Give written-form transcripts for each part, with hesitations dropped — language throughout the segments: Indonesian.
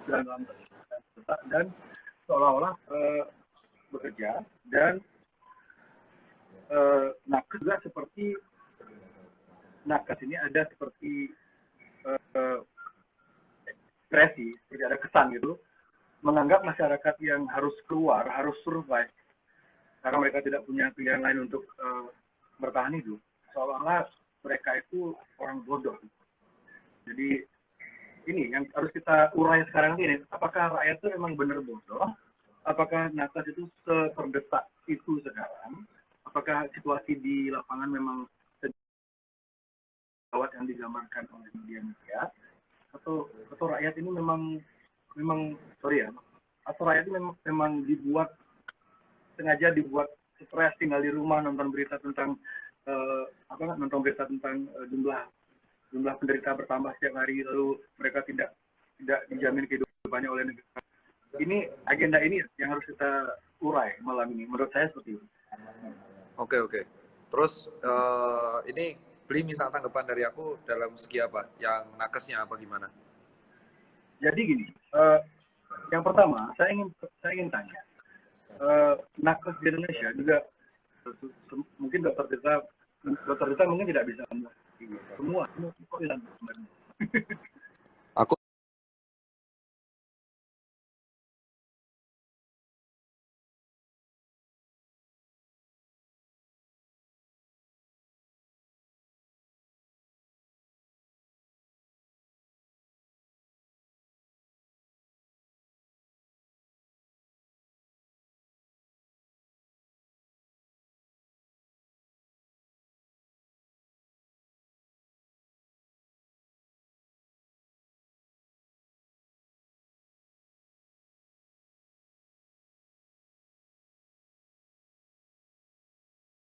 dalam dan seolah-olah bekerja dan nakes juga seperti nakes ini ada seperti ekspresi, seperti ada kesan gitu, menganggap masyarakat yang harus keluar, harus survive, karena mereka tidak punya pilihan lain untuk bertahan hidup, seolah-olah mereka itu orang bodoh. Jadi ini yang harus kita urai sekarang ini, apakah rakyat itu memang benar bodoh? Apakah nakes itu seterdesak itu sekarang? Apakah situasi di lapangan memang segawat yang digambarkan oleh media-media? Atau rakyat ini memang sorry ya, atau rakyat ini memang dibuat sengaja dibuat stres tinggal di rumah nonton berita tentang nonton berita tentang jumlah penderita bertambah setiap hari, lalu mereka tidak dijamin kehidupannya oleh negara. Ini agenda ini yang harus kita urai malam ini. Menurut saya seperti itu. Oke. Terus ini Beli minta tanggapan dari aku dalam segi apa? Yang nakesnya apa gimana? Jadi gini, yang pertama saya ingin tanya, nakes di Indonesia juga mungkin dokter Tirta mungkin tidak bisa semua kok hilang sebenarnya. Aku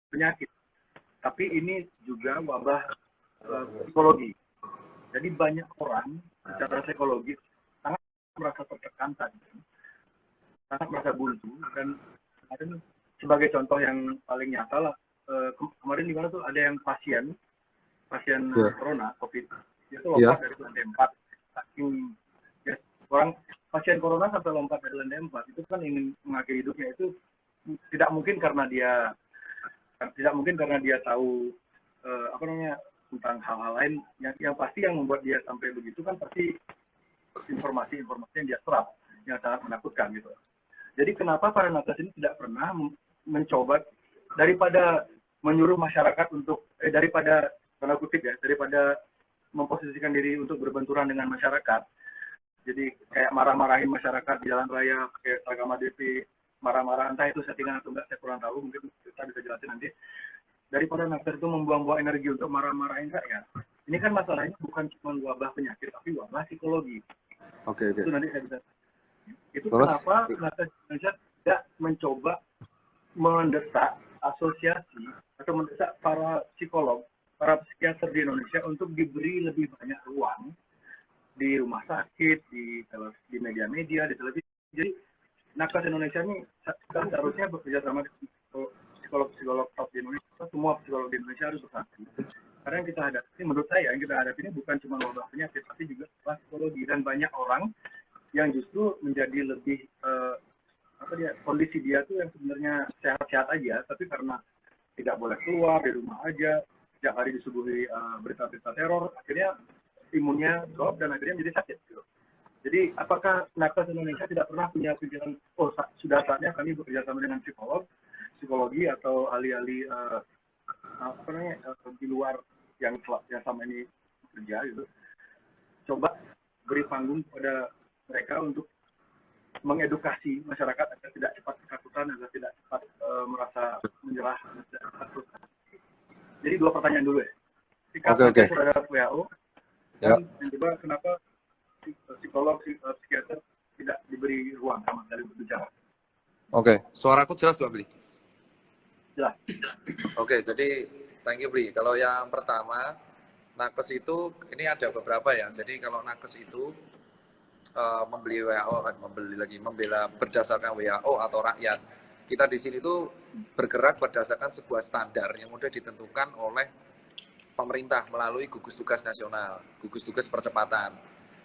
Penyakit, tapi ini juga wabah psikologi. Jadi banyak orang secara psikologis sangat merasa tertekan tadi, sangat merasa buntu, dan sebagai contoh yang paling nyata lah, kemarin di mana tuh ada yang pasien corona covid itu lompat dari lantai 4, saking ya, orang pasien corona sampai lompat dari lantai 4 itu kan ingin mengakhiri hidupnya. Itu tidak mungkin karena dia tahu tentang hal-hal lain. Yang pasti yang membuat dia sampai begitu kan pasti informasi-informasi yang dia serap yang sangat menakutkan gitu. Jadi kenapa para nakes ini tidak pernah mencoba, daripada menyuruh masyarakat untuk daripada tanda kutip ya, daripada memposisikan diri untuk berbenturan dengan masyarakat, jadi kayak marah-marahin masyarakat di jalan raya pakai seragam ADP, marah-marah, entah itu settingan atau enggak saya kurang tahu, mungkin kita bisa jelasin nanti. Daripada nakes itu membuang-buang energi untuk marah-marahin rakyat, ini kan masalahnya bukan cuma wabah penyakit tapi wabah psikologi. Oke. Itu nanti saya bisa. Itu kenapa nakes Indonesia tidak mencoba mendesak asosiasi atau mendesak para psikolog, para psikiater di Indonesia untuk diberi lebih banyak ruang di rumah sakit, di media-media, di televisi. Jadi nakes Indonesia ini seharusnya bekerja sama dengan psikolog-psikolog top di Indonesia. Semua psikolog di Indonesia harus bersatu. Karena yang kita hadapi, menurut saya yang kita hadapi ini bukan cuma wabah penyakit, tapi juga psikologi, dan banyak orang yang justru menjadi lebih kondisi dia tuh yang sebenarnya sehat-sehat aja, tapi karena tidak boleh keluar, di rumah aja, setiap hari disuguhi berita-berita teror, akhirnya imunnya drop dan akhirnya menjadi sakit gitu. Jadi apakah nakes Indonesia tidak pernah punya pikiran, sudah saatnya kami bekerja sama dengan psikologi atau ahli-ahli di luar yang sama ini bekerja gitu, coba beri panggung kepada mereka untuk mengedukasi masyarakat agar tidak cepat ketakutan, agar tidak cepat merasa menyerah. Jadi 2 pertanyaan dulu ya. Sikapnya terhadap WHO, dan yang kedua kenapa psikolog, psikiater tidak diberi ruang sama sekali berbicara. Oke, suaraku jelas Mbak Bli? Jelas. Oke, jadi thank you Bli. Kalau yang pertama, nakes itu ini ada beberapa ya. Jadi kalau nakes itu membela berdasarkan WHO atau rakyat. Kita di sini tuh bergerak berdasarkan sebuah standar yang sudah ditentukan oleh pemerintah melalui gugus tugas nasional, gugus tugas percepatan.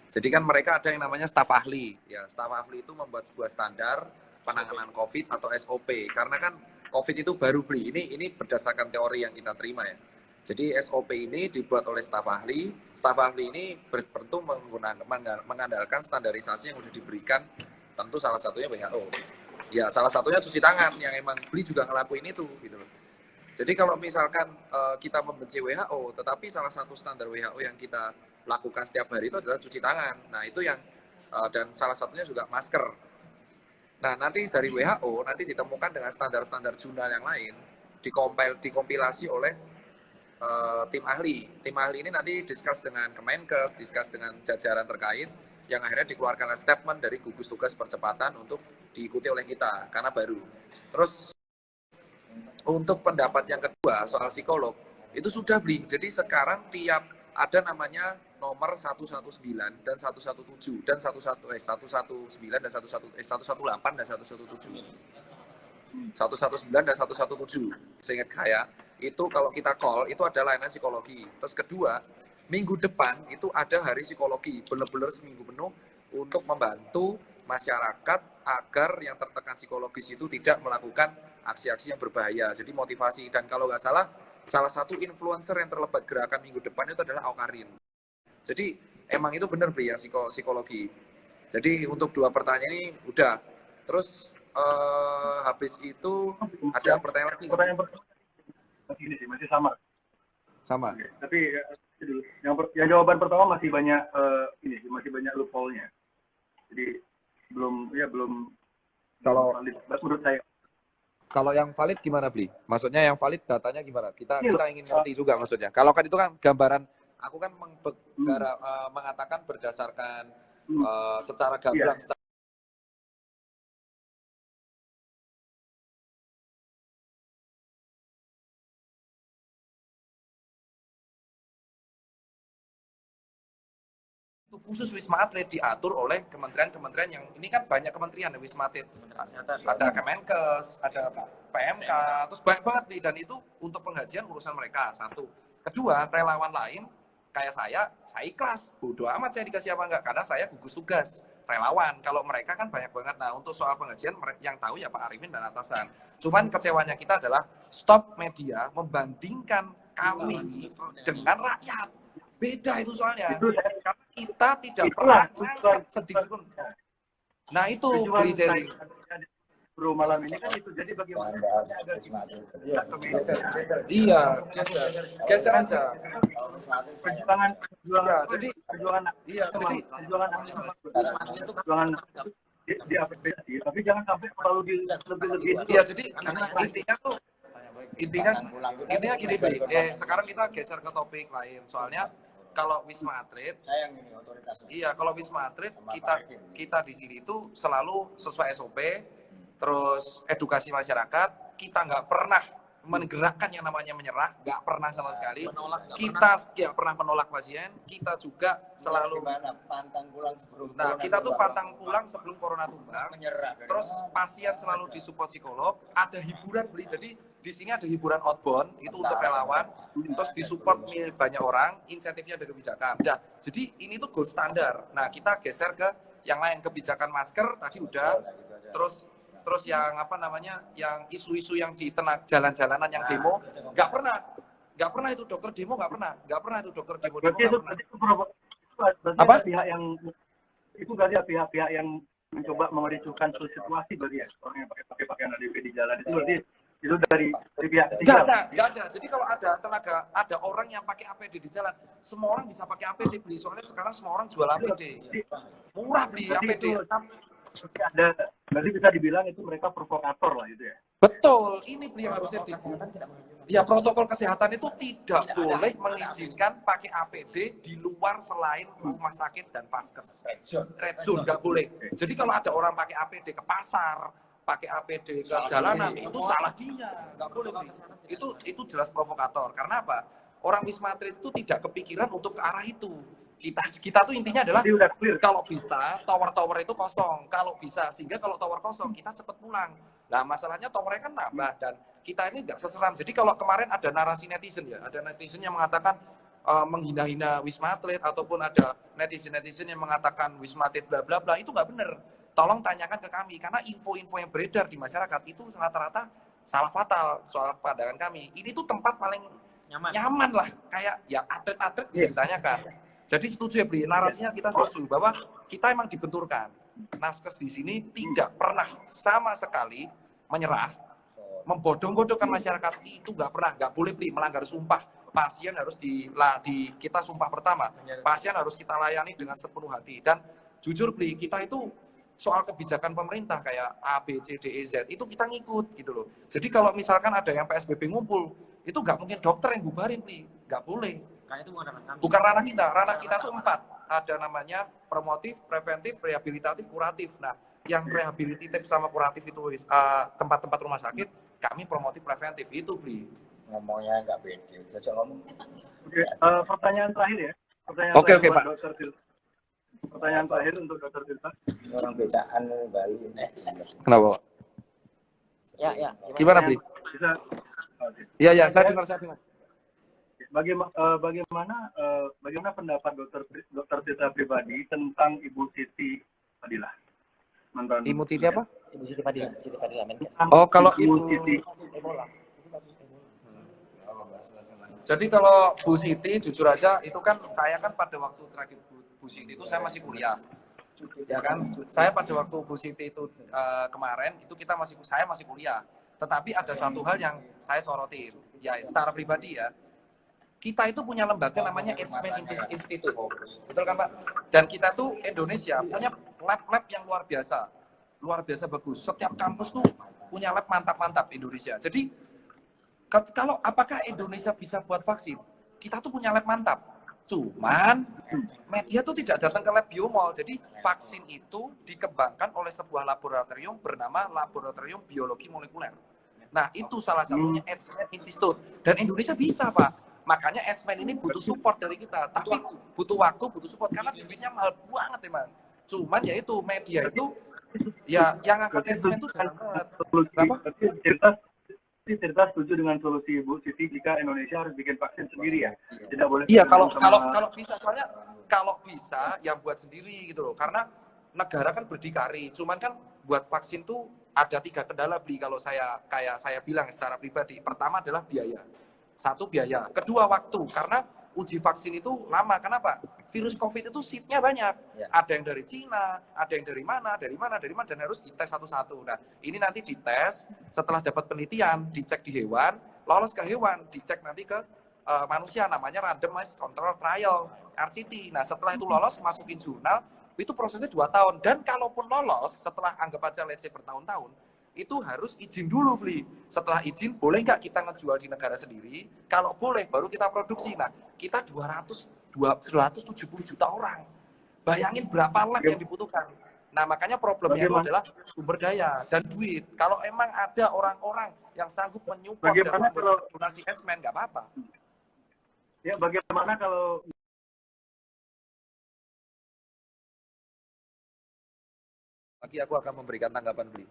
Jadi kan mereka ada yang namanya staf ahli. Ya, staf ahli itu membuat sebuah standar penanganan COVID atau SOP. Karena kan COVID itu baru beli. Ini berdasarkan teori yang kita terima ya. Jadi SOP ini dibuat oleh staf ahli. Staf ahli ini tentu mengandalkan standarisasi yang sudah diberikan. Tentu salah satunya WHO. Ya, salah satunya cuci tangan yang emang beli juga ngelakuin itu gitu loh. Jadi kalau misalkan kita membenci WHO, tetapi salah satu standar WHO yang kita lakukan setiap hari itu adalah cuci tangan. Nah itu yang dan salah satunya juga masker. Nah nanti dari WHO nanti ditemukan dengan standar-standar jurnal yang lain, dikompilasi oleh tim ahli. Tim ahli ini nanti discuss dengan Kemenkes, discuss dengan jajaran terkait, yang akhirnya dikeluarkan statement dari gugus tugas percepatan untuk diikuti oleh kita karena baru. Terus untuk pendapat yang kedua soal psikolog, itu sudah beli. Jadi sekarang tiap ada namanya nomor 119 dan 117 dan 119 dan 118 dan 117. 119 dan 117. Seingat saya, itu kalau kita call itu ada layanan psikologi. Terus kedua, minggu depan itu ada hari psikologi, benar-benar seminggu penuh untuk membantu masyarakat agar yang tertekan psikologis itu tidak melakukan aksi-aksi yang berbahaya. Jadi motivasi, dan kalau nggak salah satu influencer yang terlibat gerakan minggu depan itu adalah Aukarin. Jadi emang itu benar Bri ya psikologi. Jadi untuk dua pertanyaan ini udah. Terus habis itu ada pertanyaan lagi. Pertanyaan pertama masih ini sih, masih sama. Sama. Oke, tapi yang jawaban pertama masih banyak ini sih, masih banyak loophole-nya. Jadi belum kalau valid menurut saya. Kalau yang valid gimana, Bli? Maksudnya yang valid datanya gimana? Kita ingin ngerti juga maksudnya. Kalau kan itu kan gambaran, aku kan mengatakan berdasarkan secara gamblang. Iya. Khusus Wisma Atlet diatur oleh kementerian-kementerian yang ini kan banyak kementerian ya Wisma Atlet. Ada Kemenkes, ada PMK, terus banyak banget nih, dan itu untuk penggajian urusan mereka. Satu. Kedua, relawan lain kayak saya ikhlas. Bodoh amat saya dikasih apa enggak, karena saya gugus tugas relawan. Kalau mereka kan banyak banget. Nah, untuk soal penggajian yang tahu ya Pak Arifin dan atasan. Cuman kecewanya kita adalah stop media membandingkan kami dengan rakyat. Beda itu soalnya. Karena kita tidak pernah ngangkat sedikit pun. Nah itu beli Jerry. Bro malam ini kan itu. Jadi bagaimana ada iya, geser aja. Perjuangan jadi perjuangan diapresiasi, tapi jangan sampai terlalu lebih-lebih. Iya, jadi intinya gini, Bli. Sekarang kita geser ke topik lain. Soalnya kalau Wisma Atlet, saya yang ini otoritas. Iya, kalau Wisma Atlet kita di sini itu selalu sesuai SOP, terus edukasi masyarakat. Kita nggak pernah menggerakkan yang namanya menyerah, nggak pernah sama sekali. Kita nggak pernah menolak pasien. Kita juga selalu pantang pulang sebelum. Nah, kita tuh pantang pulang sebelum corona tumbang. Terus pasien selalu disupport psikolog. Ada hiburan Beli. Jadi di sini ada hiburan outbound itu untuk relawan. Terus disupport banyak orang. Insentifnya ada kebijakan. Nah, jadi ini tuh gold standar. Nah, kita geser ke yang lain, kebijakan masker tadi udah. Terus yang apa namanya, yang isu-isu yang di tengah jalan-jalanan yang demo, nggak pernah itu dokter demo, nggak pernah itu dokter demo. Berarti apa? Pihak yang itu berarti pihak yang mencoba mericukan situasi berarti ya, orang yang pakai pakaian ADP di jalan itu berarti itu dari pihak ketiga. Nggak ada. Jadi kalau ada orang yang pakai APD di jalan, semua orang bisa pakai APD Beli. Soalnya sekarang semua orang jual APD. Murah Beli APD. Berarti bisa dibilang itu mereka provokator lah itu ya. Betul, ini Beli yang harusnya ya, protokol kesehatan itu tidak boleh mengizinkan pakai APD di luar selain rumah sakit dan vaskes. Red zone nggak boleh. Jadi kalau ada orang pakai APD ke pasar, pakai APD ke jalanan, itu salah dia, nggak boleh Beli. Itu jelas provokator. Karena apa? Orang Wisma Atlet itu tidak kepikiran untuk ke arah itu. Kita tuh intinya adalah kalau bisa tower-tower itu kosong, kalau bisa, sehingga kalau tower kosong kita cepat pulang. Nah masalahnya towernya kan nambah dan kita ini nggak seseram. Jadi kalau kemarin ada narasi netizen ya, ada netizen yang mengatakan menghina-hina Wisma Atlet ataupun ada netizen-netizen yang mengatakan Wisma Atlet bla bla bla, itu nggak benar. Tolong tanyakan ke kami karena info-info yang beredar di masyarakat itu rata-rata salah fatal soal pandangan kami. Ini tuh tempat paling nyaman lah, kayak ya atlet-atlet bisa ditanyakan. Jadi setuju ya Bli, narasinya kita setuju bahwa kita emang dibenturkan. Naskes di sini tidak pernah sama sekali menyerah, membodong-bodongkan masyarakat, itu nggak pernah, nggak boleh Bli, melanggar sumpah. Pasien harus kita sumpah pertama, pasien harus kita layani dengan sepenuh hati. Dan jujur Bli, kita itu soal kebijakan pemerintah kayak A, B, C, D, E, Z, itu kita ngikut gitu loh. Jadi kalau misalkan ada yang PSBB ngumpul, itu nggak mungkin dokter yang bubarin Bli, nggak boleh. Karena itu bukan ranah kami. Bukan ranah kita tuh 4. Ada namanya promotif, preventif, rehabilitatif, kuratif. Nah, yang rehabilitatif sama kuratif itu tempat-tempat rumah sakit, kami promotif preventif itu Bli. Ngomongnya nggak beda, saja ngomong. Oke, pertanyaan terakhir ya. Oke, Pak. Pertanyaan terakhir untuk Dr. Tirta. Orang becaan Bali Kenapa, Pak? Ya. Gimana, Bli? Bisa. Iya, saya dengar. Bagaimana pendapat Dr. Tirta pribadi tentang Ibu Siti Fadilah? Mantan Ibu Siti apa? Ibu Siti Fadilah, Menkes. Oh, kalau Ibu Siti. Jadi kalau Bu Siti, jujur aja, itu kan saya kan pada waktu terakhir Bu Siti itu saya masih kuliah, ya kan? Saya pada waktu Bu Siti itu kemarin itu saya masih kuliah. Tetapi ada satu hal yang saya sorotin, ya secara pribadi ya. Kita itu punya lembaga namanya Eijkman Institute, betul kan Pak? Dan kita tuh Indonesia punya lab-lab yang luar biasa bagus. Setiap kampus tuh punya lab mantap-mantap Indonesia. Jadi kalau apakah Indonesia bisa buat vaksin? Kita tuh punya lab mantap. Cuman media tuh tidak datang ke lab biomol. Jadi vaksin itu dikembangkan oleh sebuah laboratorium bernama Laboratorium Biologi Molekuler. Nah, itu salah satunya Eijkman Institute. Dan Indonesia bisa, Pak. Makanya Eijkman ini butuh support dari kita. Tapi butuh waktu, butuh support. Karena duitnya mahal banget, emang. Cuman ya itu, media itu, ya yang angkat Eijkman itu jarang banget. Kenapa? Tirta setuju dengan solusi Bu Siti jika Indonesia harus bikin vaksin sendiri ya, tidak boleh. Iya, kalau bisa, soalnya kalau bisa ya buat sendiri gitu loh, karena negara kan berdikari. Cuman kan buat vaksin tuh ada 3 kendala Bli kalau saya bilang secara pribadi. Pertama adalah biaya. 1 biaya, kedua waktu, karena uji vaksin itu lama. Kenapa? Virus COVID itu seatnya banyak. Ya. Ada yang dari Cina, ada yang dari mana, dan harus dites satu-satu. Nah, ini nanti dites, setelah dapat penelitian, dicek di hewan, lolos ke hewan, dicek nanti ke manusia, namanya Randomized Control Trial, RCT. Nah, setelah itu lolos, masukin jurnal, itu prosesnya 2 tahun. Dan kalaupun lolos, setelah anggap aja let's say bertahun-tahun, itu harus izin dulu Bli. Setelah izin, boleh nggak kita ngejual di negara sendiri? Kalau boleh, baru kita produksi. Nah, kita 270 juta orang. Bayangin berapa lab yang dibutuhkan. Nah, makanya problemnya itu adalah sumber daya dan duit. Kalau emang ada orang-orang yang sanggup menyupport dan donasi Eijkman, nggak apa-apa. Ya, bagaimana kalau lagi aku akan memberikan tanggapan Bli.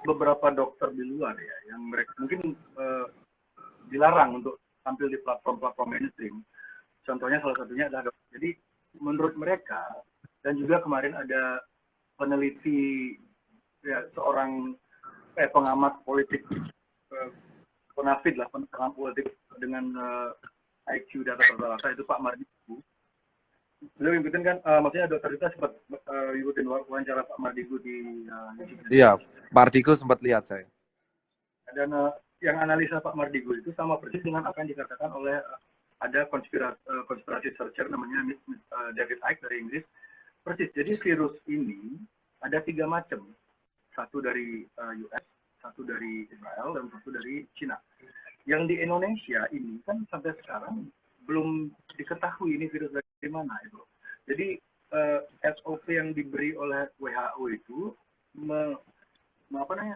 Beberapa dokter di luar ya, yang mereka mungkin dilarang untuk tampil di platform-platform mainstream. Contohnya salah satunya adalah dokter. Jadi menurut mereka, dan juga kemarin ada peneliti ya, seorang pengamat politik Konafid lah, pengamat politik dengan IQ di atas rata-rata, itu Pak Mardigu. Beliau ngikutin kan, maksudnya dokter kita sempat ngikutin wawancara Pak Mardigu di Iya, Mardigu sempat lihat saya. Dan yang analisa Pak Mardigu itu sama persis dengan apa yang dikatakan oleh ada konspirasi searcher namanya David Icke dari Inggris. Persis, jadi virus ini ada 3 macam. 1 dari US, 1 dari Israel, dan 1 dari Cina. Yang di Indonesia ini kan sampai sekarang belum diketahui ini virus dari mana itu. Jadi SOP yang diberi oleh WHO itu memakai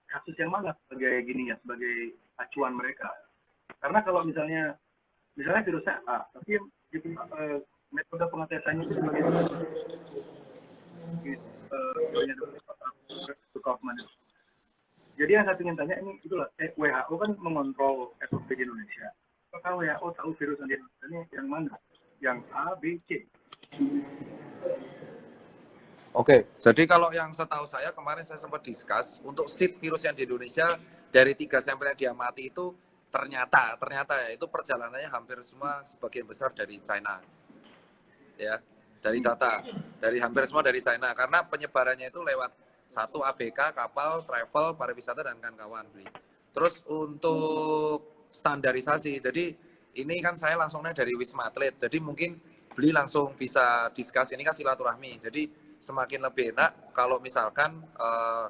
kasus yang mana sebagai gini ya, sebagai acuan mereka. Karena kalau misalnya virusnya A, tapi metode pengetesannya itu sebagai jadi Jadi yang saya ingin tanya ini itulah WHO kan mengontrol SOP di Indonesia. Apakah WHO tahu virus yang di Indonesia ini yang mana? Yang A, B, C? Oke, jadi kalau yang setahu saya kemarin saya sempat discuss untuk seed virus yang di Indonesia dari 3 sampel yang dia mati itu ternyata ya itu perjalanannya hampir semua sebagian besar dari China. Ya, dari data dari hampir semua dari China karena penyebarannya itu lewat satu ABK, kapal, travel, pariwisata dan kawan-kawan. Terus untuk standarisasi, jadi ini kan saya langsungnya dari Wisma Atlet, jadi mungkin beli langsung bisa discuss, ini kan silaturahmi, jadi semakin lebih enak kalau misalkan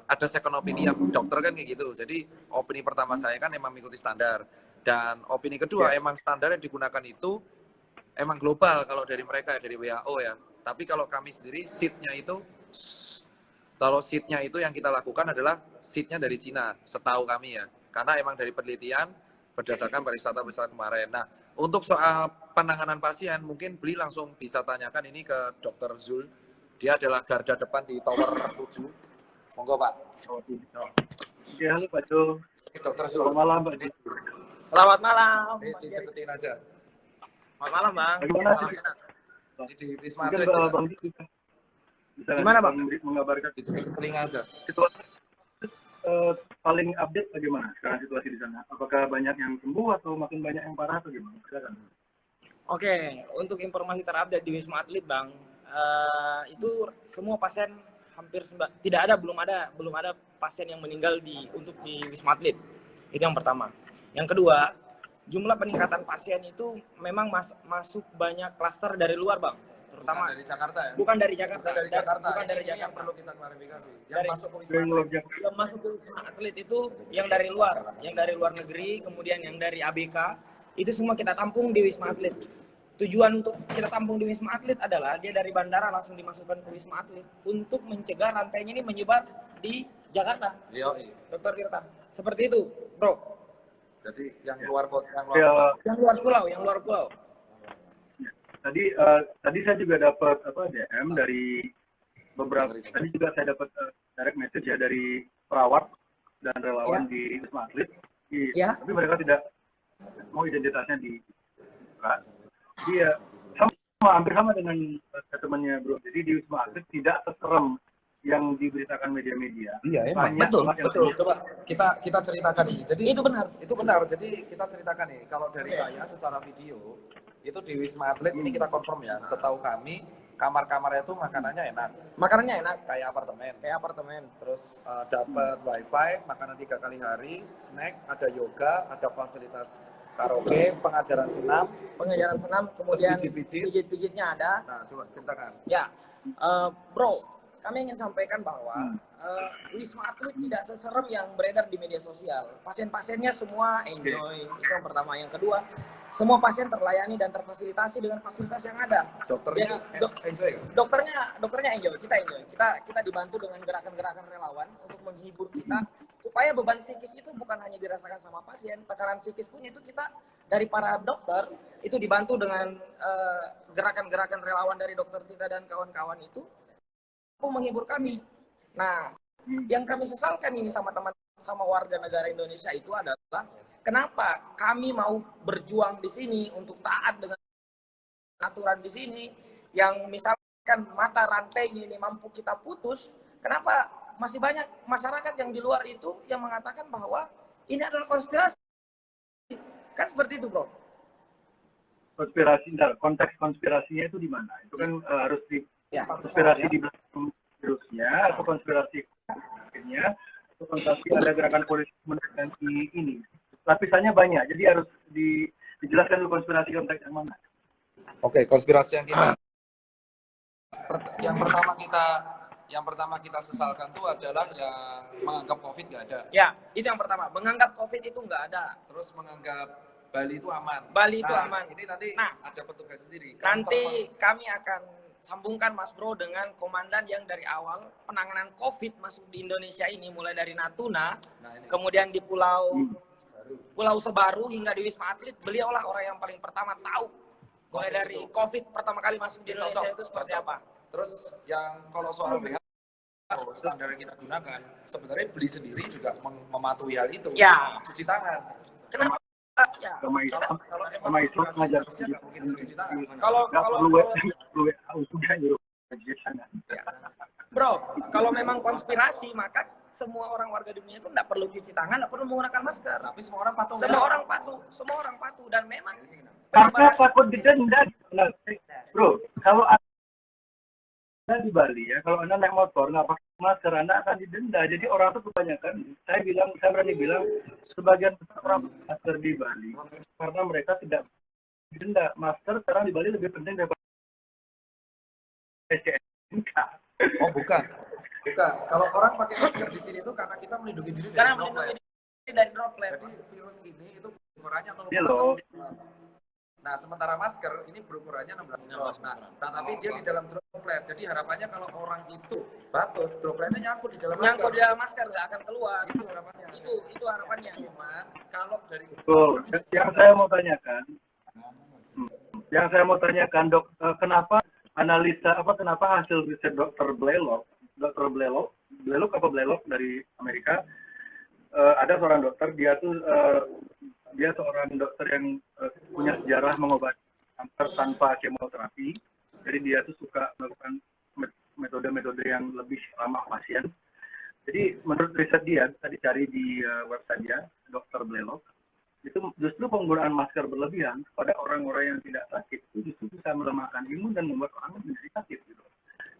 ada second opinion dokter kan kayak gitu. Jadi opini pertama saya kan emang mengikuti standar dan opini kedua emang standar yang digunakan itu emang global kalau dari mereka dari WHO ya. Tapi kalau kami sendiri seatnya itu yang kita lakukan adalah seatnya dari Cina setahu kami ya. Karena emang dari penelitian berdasarkan pariwisata kemarin. Nah untuk soal penanganan pasien mungkin beli langsung bisa tanyakan ini ke Dr. Zul. Dia adalah garda depan di Tower 7. Monggo, Pak. Ya, halo Pak Jo. Dokter Zul. Selamat malam, Pak Jo. Selamat malam. Dicepetin aja. Selamat malam, Bang. Bagaimana? Ini di Wisma Mungkin Atlet. Bang bisa Gimana, Bang? Mengabarkan Di telinga aja. situasi paling update bagaimana sekarang situasi di sana? Apakah banyak yang sembuh atau makin banyak yang parah atau gimana? Silakan. Oke, untuk informasi terupdate di Wisma Atlet, Bang, itu semua pasien hampir belum ada pasien yang meninggal untuk di Wisma Atlet. Itu yang pertama. Yang kedua, jumlah peningkatan pasien itu memang masuk banyak klaster dari luar, Bang. Terutama bukan dari Jakarta ya? Bukan dari Jakarta. Bukan dari Jakarta. Yang perlu kita klarifikasi. Yang masuk ke Wisma Atlet. Yang masuk ke Wisma Atlet itu yang dari luar, negeri, kemudian yang dari ABK, itu semua kita tampung di Wisma Atlet. Tujuan untuk kita tampung di Wisma Atlet adalah dia dari bandara langsung dimasukkan ke Wisma Atlet untuk mencegah rantainya ini menyebar di Jakarta. Iya. Dokter Tirta. Seperti itu, Bro. Jadi yang luar kota, yang luar pulau. Tadi saya juga dapat DM dari beberapa. Tadi juga saya dapat direct message ya dari perawat dan relawan di Wisma Atlet. Ya. Tapi mereka tidak mau identitasnya di. Iya, hampir sama dengan temannya Bro. Jadi di Wisma Atlet tidak seserem yang diberitakan media-media. Iya, betul. Coba kita ceritakan ini. Jadi itu benar. Jadi kita ceritakan nih. Kalau dari saya secara video itu di Wisma Atlet ini kita confirm ya. Setahu kami kamar-kamarnya itu makanannya enak. Makanannya enak Kayak apartemen. Terus dapat wifi, makanan 3 kali hari, snack, ada yoga, ada fasilitas karaoke, pengajaran senam, kemudian pijit-pijitnya ada. Nah, coba ceritakan. Ya, Bro, kami ingin sampaikan bahwa Wisma Atlet tidak seserem yang beredar di media sosial. Pasien-pasiennya semua enjoy, itu yang pertama. Yang kedua, semua pasien terlayani dan terfasilitasi dengan fasilitas yang ada. Dokternya enjoy kan? Dokternya enjoy, kita enjoy. Kita dibantu dengan gerakan-gerakan relawan untuk menghibur kita supaya beban psikis itu bukan hanya dirasakan sama pasien, tekanan psikis pun itu kita dari para dokter itu dibantu dengan gerakan-gerakan relawan dari Dokter Tita dan kawan-kawan itu menghibur kami. Nah, yang kami sesalkan ini sama warga negara Indonesia itu adalah kenapa kami mau berjuang di sini untuk taat dengan aturan di sini yang misalkan mata rantainya ini mampu kita putus, kenapa masih banyak masyarakat yang di luar itu yang mengatakan bahwa ini adalah konspirasi. Kan seperti itu, Bro. Konspirasi, konteks konspirasinya itu di mana? Itu kan harus konspirasi di belakang virusnya atau konspirasi akhirnya atau konspirasi ada gerakan politik mendeteksi ini. Lapisannya banyak, jadi harus dijelaskan dulu konspirasi konteks yang mana. Oke, konspirasi yang pertama kita sesalkan itu adalah yang menganggap COVID nggak ada. Ya, itu yang pertama. Menganggap COVID itu nggak ada. Terus menganggap Bali itu aman. Aman. Ini nanti ada petugas sendiri. Nanti kami akan sambungkan Mas Bro dengan komandan yang dari awal penanganan COVID masuk di Indonesia ini, mulai dari Natuna, kemudian di Pulau Sebaru hingga di Wisma Atlet. Beliaulah orang yang paling pertama tahu mulai dari COVID pertama kali masuk di Indonesia itu seperti apa. Terus yang kalau soal standar yang kita gunakan. Sebenarnya beli sendiri juga mematuhi hal itu. Ya. Cuci tangan. Kenapa? Ya. Sama itu ngajar cuci tangan. Kalau Bro, kalau memang konspirasi, maka semua orang warga dunia itu nggak perlu cuci tangan, nggak perlu menggunakan masker. Tapi semua orang patuh. Semua orang patuh, dan memang karena takut didenda. Bro, kalau Anda di Bali ya, kalau Anda naik motor nggak pakai masker, Anda akan didenda. Jadi orang itu kebanyakan, saya berani bilang, sebagian besar orang masker di Bali karena mereka tidak didenda. Masker sekarang di Bali lebih penting daripada SCNK. Oh bukan. Kalau orang pakai masker di sini itu karena kita melindungi diri dari droplet. Jadi virus ini itu ukurannya 0,1 Iya, Nah, sementara masker ini berukurannya 16 mikron. Nah, tapi dia di dalam droplet. Jadi harapannya kalau orang itu batuk, dropletnya nyangkut di dalam masker. Nyangkut di dalam masker, nggak akan keluar. Itu harapannya. Itu harapannya. Cuman kalau dari yang saya mau tanyakan, Dok, kenapa kenapa hasil riset Dr. Blaylock dari Amerika, ada seorang dokter, dia seorang dokter yang punya sejarah mengobati kanker tanpa kemoterapi. Jadi dia tuh suka melakukan metode-metode yang lebih ramah pasien. Jadi menurut riset dia, tadi cari di website dia, Dr. Blaylock, itu justru penggunaan masker berlebihan pada orang-orang yang tidak sakit itu justru bisa melemahkan imun dan membuat orang menjadi sakit. Gitu.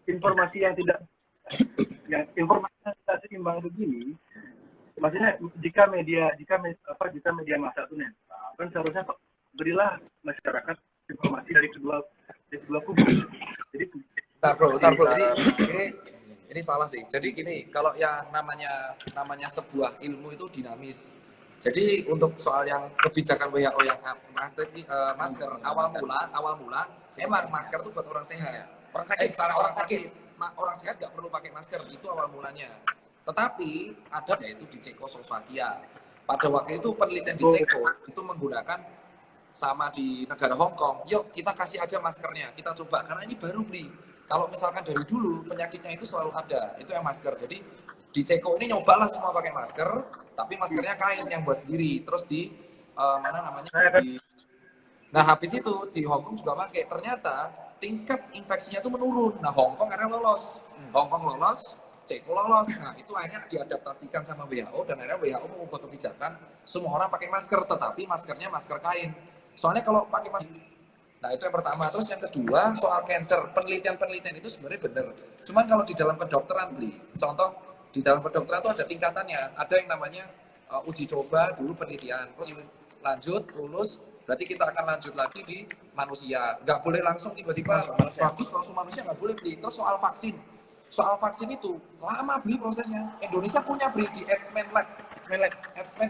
Informasi yang tidak seimbang begini, maksudnya jika media massa itu netral, kan seharusnya berilah masyarakat informasi dari kedua kubu. Jadi Bentar bro. Ini salah sih. Jadi gini, kalau yang namanya sebuah ilmu itu dinamis. Jadi untuk soal yang kebijakan WHO yang masker awal mula emang masker itu buat orang sehat. Orang sakit nggak perlu pakai masker, itu awal mulanya. Tetapi ada yaitu di Cekoslovakia. Pada waktu itu penelitian di Ceko itu menggunakan sama di negara Hong Kong. Yuk kita kasih aja maskernya, kita coba karena ini baru beli. Kalau misalkan dari dulu penyakitnya itu selalu ada, itu yang masker. Jadi di Ceko ini nyobalah semua pakai masker, tapi maskernya kain yang buat sendiri. Terus nah habis itu di Hong Kong juga pakai. Ternyata tingkat infeksinya itu menurun. Nah Hong Kong akhirnya lolos, Ceko lolos. Nah itu akhirnya diadaptasikan sama WHO dan akhirnya WHO mengubah kebijakan semua orang pakai masker, tetapi maskernya masker kain. Soalnya kalau pakai masker, nah itu yang pertama. Terus yang kedua soal cancer, penelitian itu sebenarnya benar. Cuman kalau di dalam kedokteran contoh di dalam kedokteran itu ada tingkatannya. Ada yang namanya uji coba dulu penelitian, terus lanjut lulus, berarti kita akan lanjut lagi di manusia. Nggak boleh langsung tiba-tiba bagus langsung manusia, nggak boleh beli. Terus soal vaksin itu lama beli prosesnya. Indonesia punya beli di Eijkman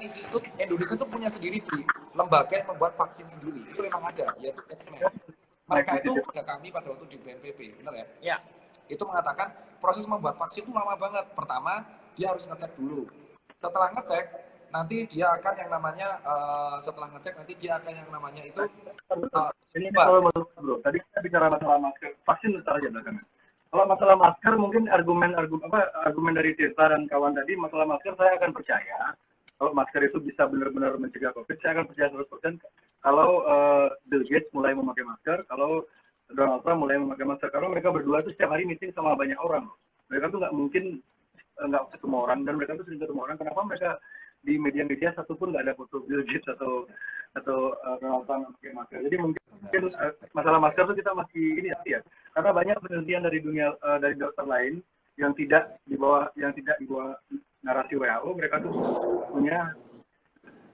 Institute. Indonesia itu punya sendiri beli lembaga yang membuat vaksin sendiri. Itu memang ada, yaitu Eijkman. Mereka itu pada kami pada waktu di BNPB, benar ya? Ya. Itu mengatakan proses membuat vaksin itu lama banget. Pertama, dia harus ngecek dulu. Setelah ngecek, nanti dia akan yang namanya itu ini kalau menurut bro, tadi kita bicara masalah masker, vaksin itu aja belakangan. Kalau masalah masker mungkin argumen dari Tirta dan kawan tadi, masalah masker saya akan percaya. Kalau masker itu bisa benar-benar mencegah COVID, saya akan percaya 100%. Kalau Bill Gates mulai memakai masker, kalau Donald Trump mulai memakai masker, karena mereka berdua tuh setiap hari meeting sama banyak orang. Mereka tuh nggak mungkin nggak ketemu orang, dan mereka tuh sering ketemu orang. Kenapa mereka di media-media satupun nggak ada foto Bill Gates atau Donald Trump memakai masker? Jadi mungkin masalah masker tuh kita masih ini ya, karena banyak penelitian dari dunia dari dokter lain yang tidak di bawah narasi WHO, mereka tuh punya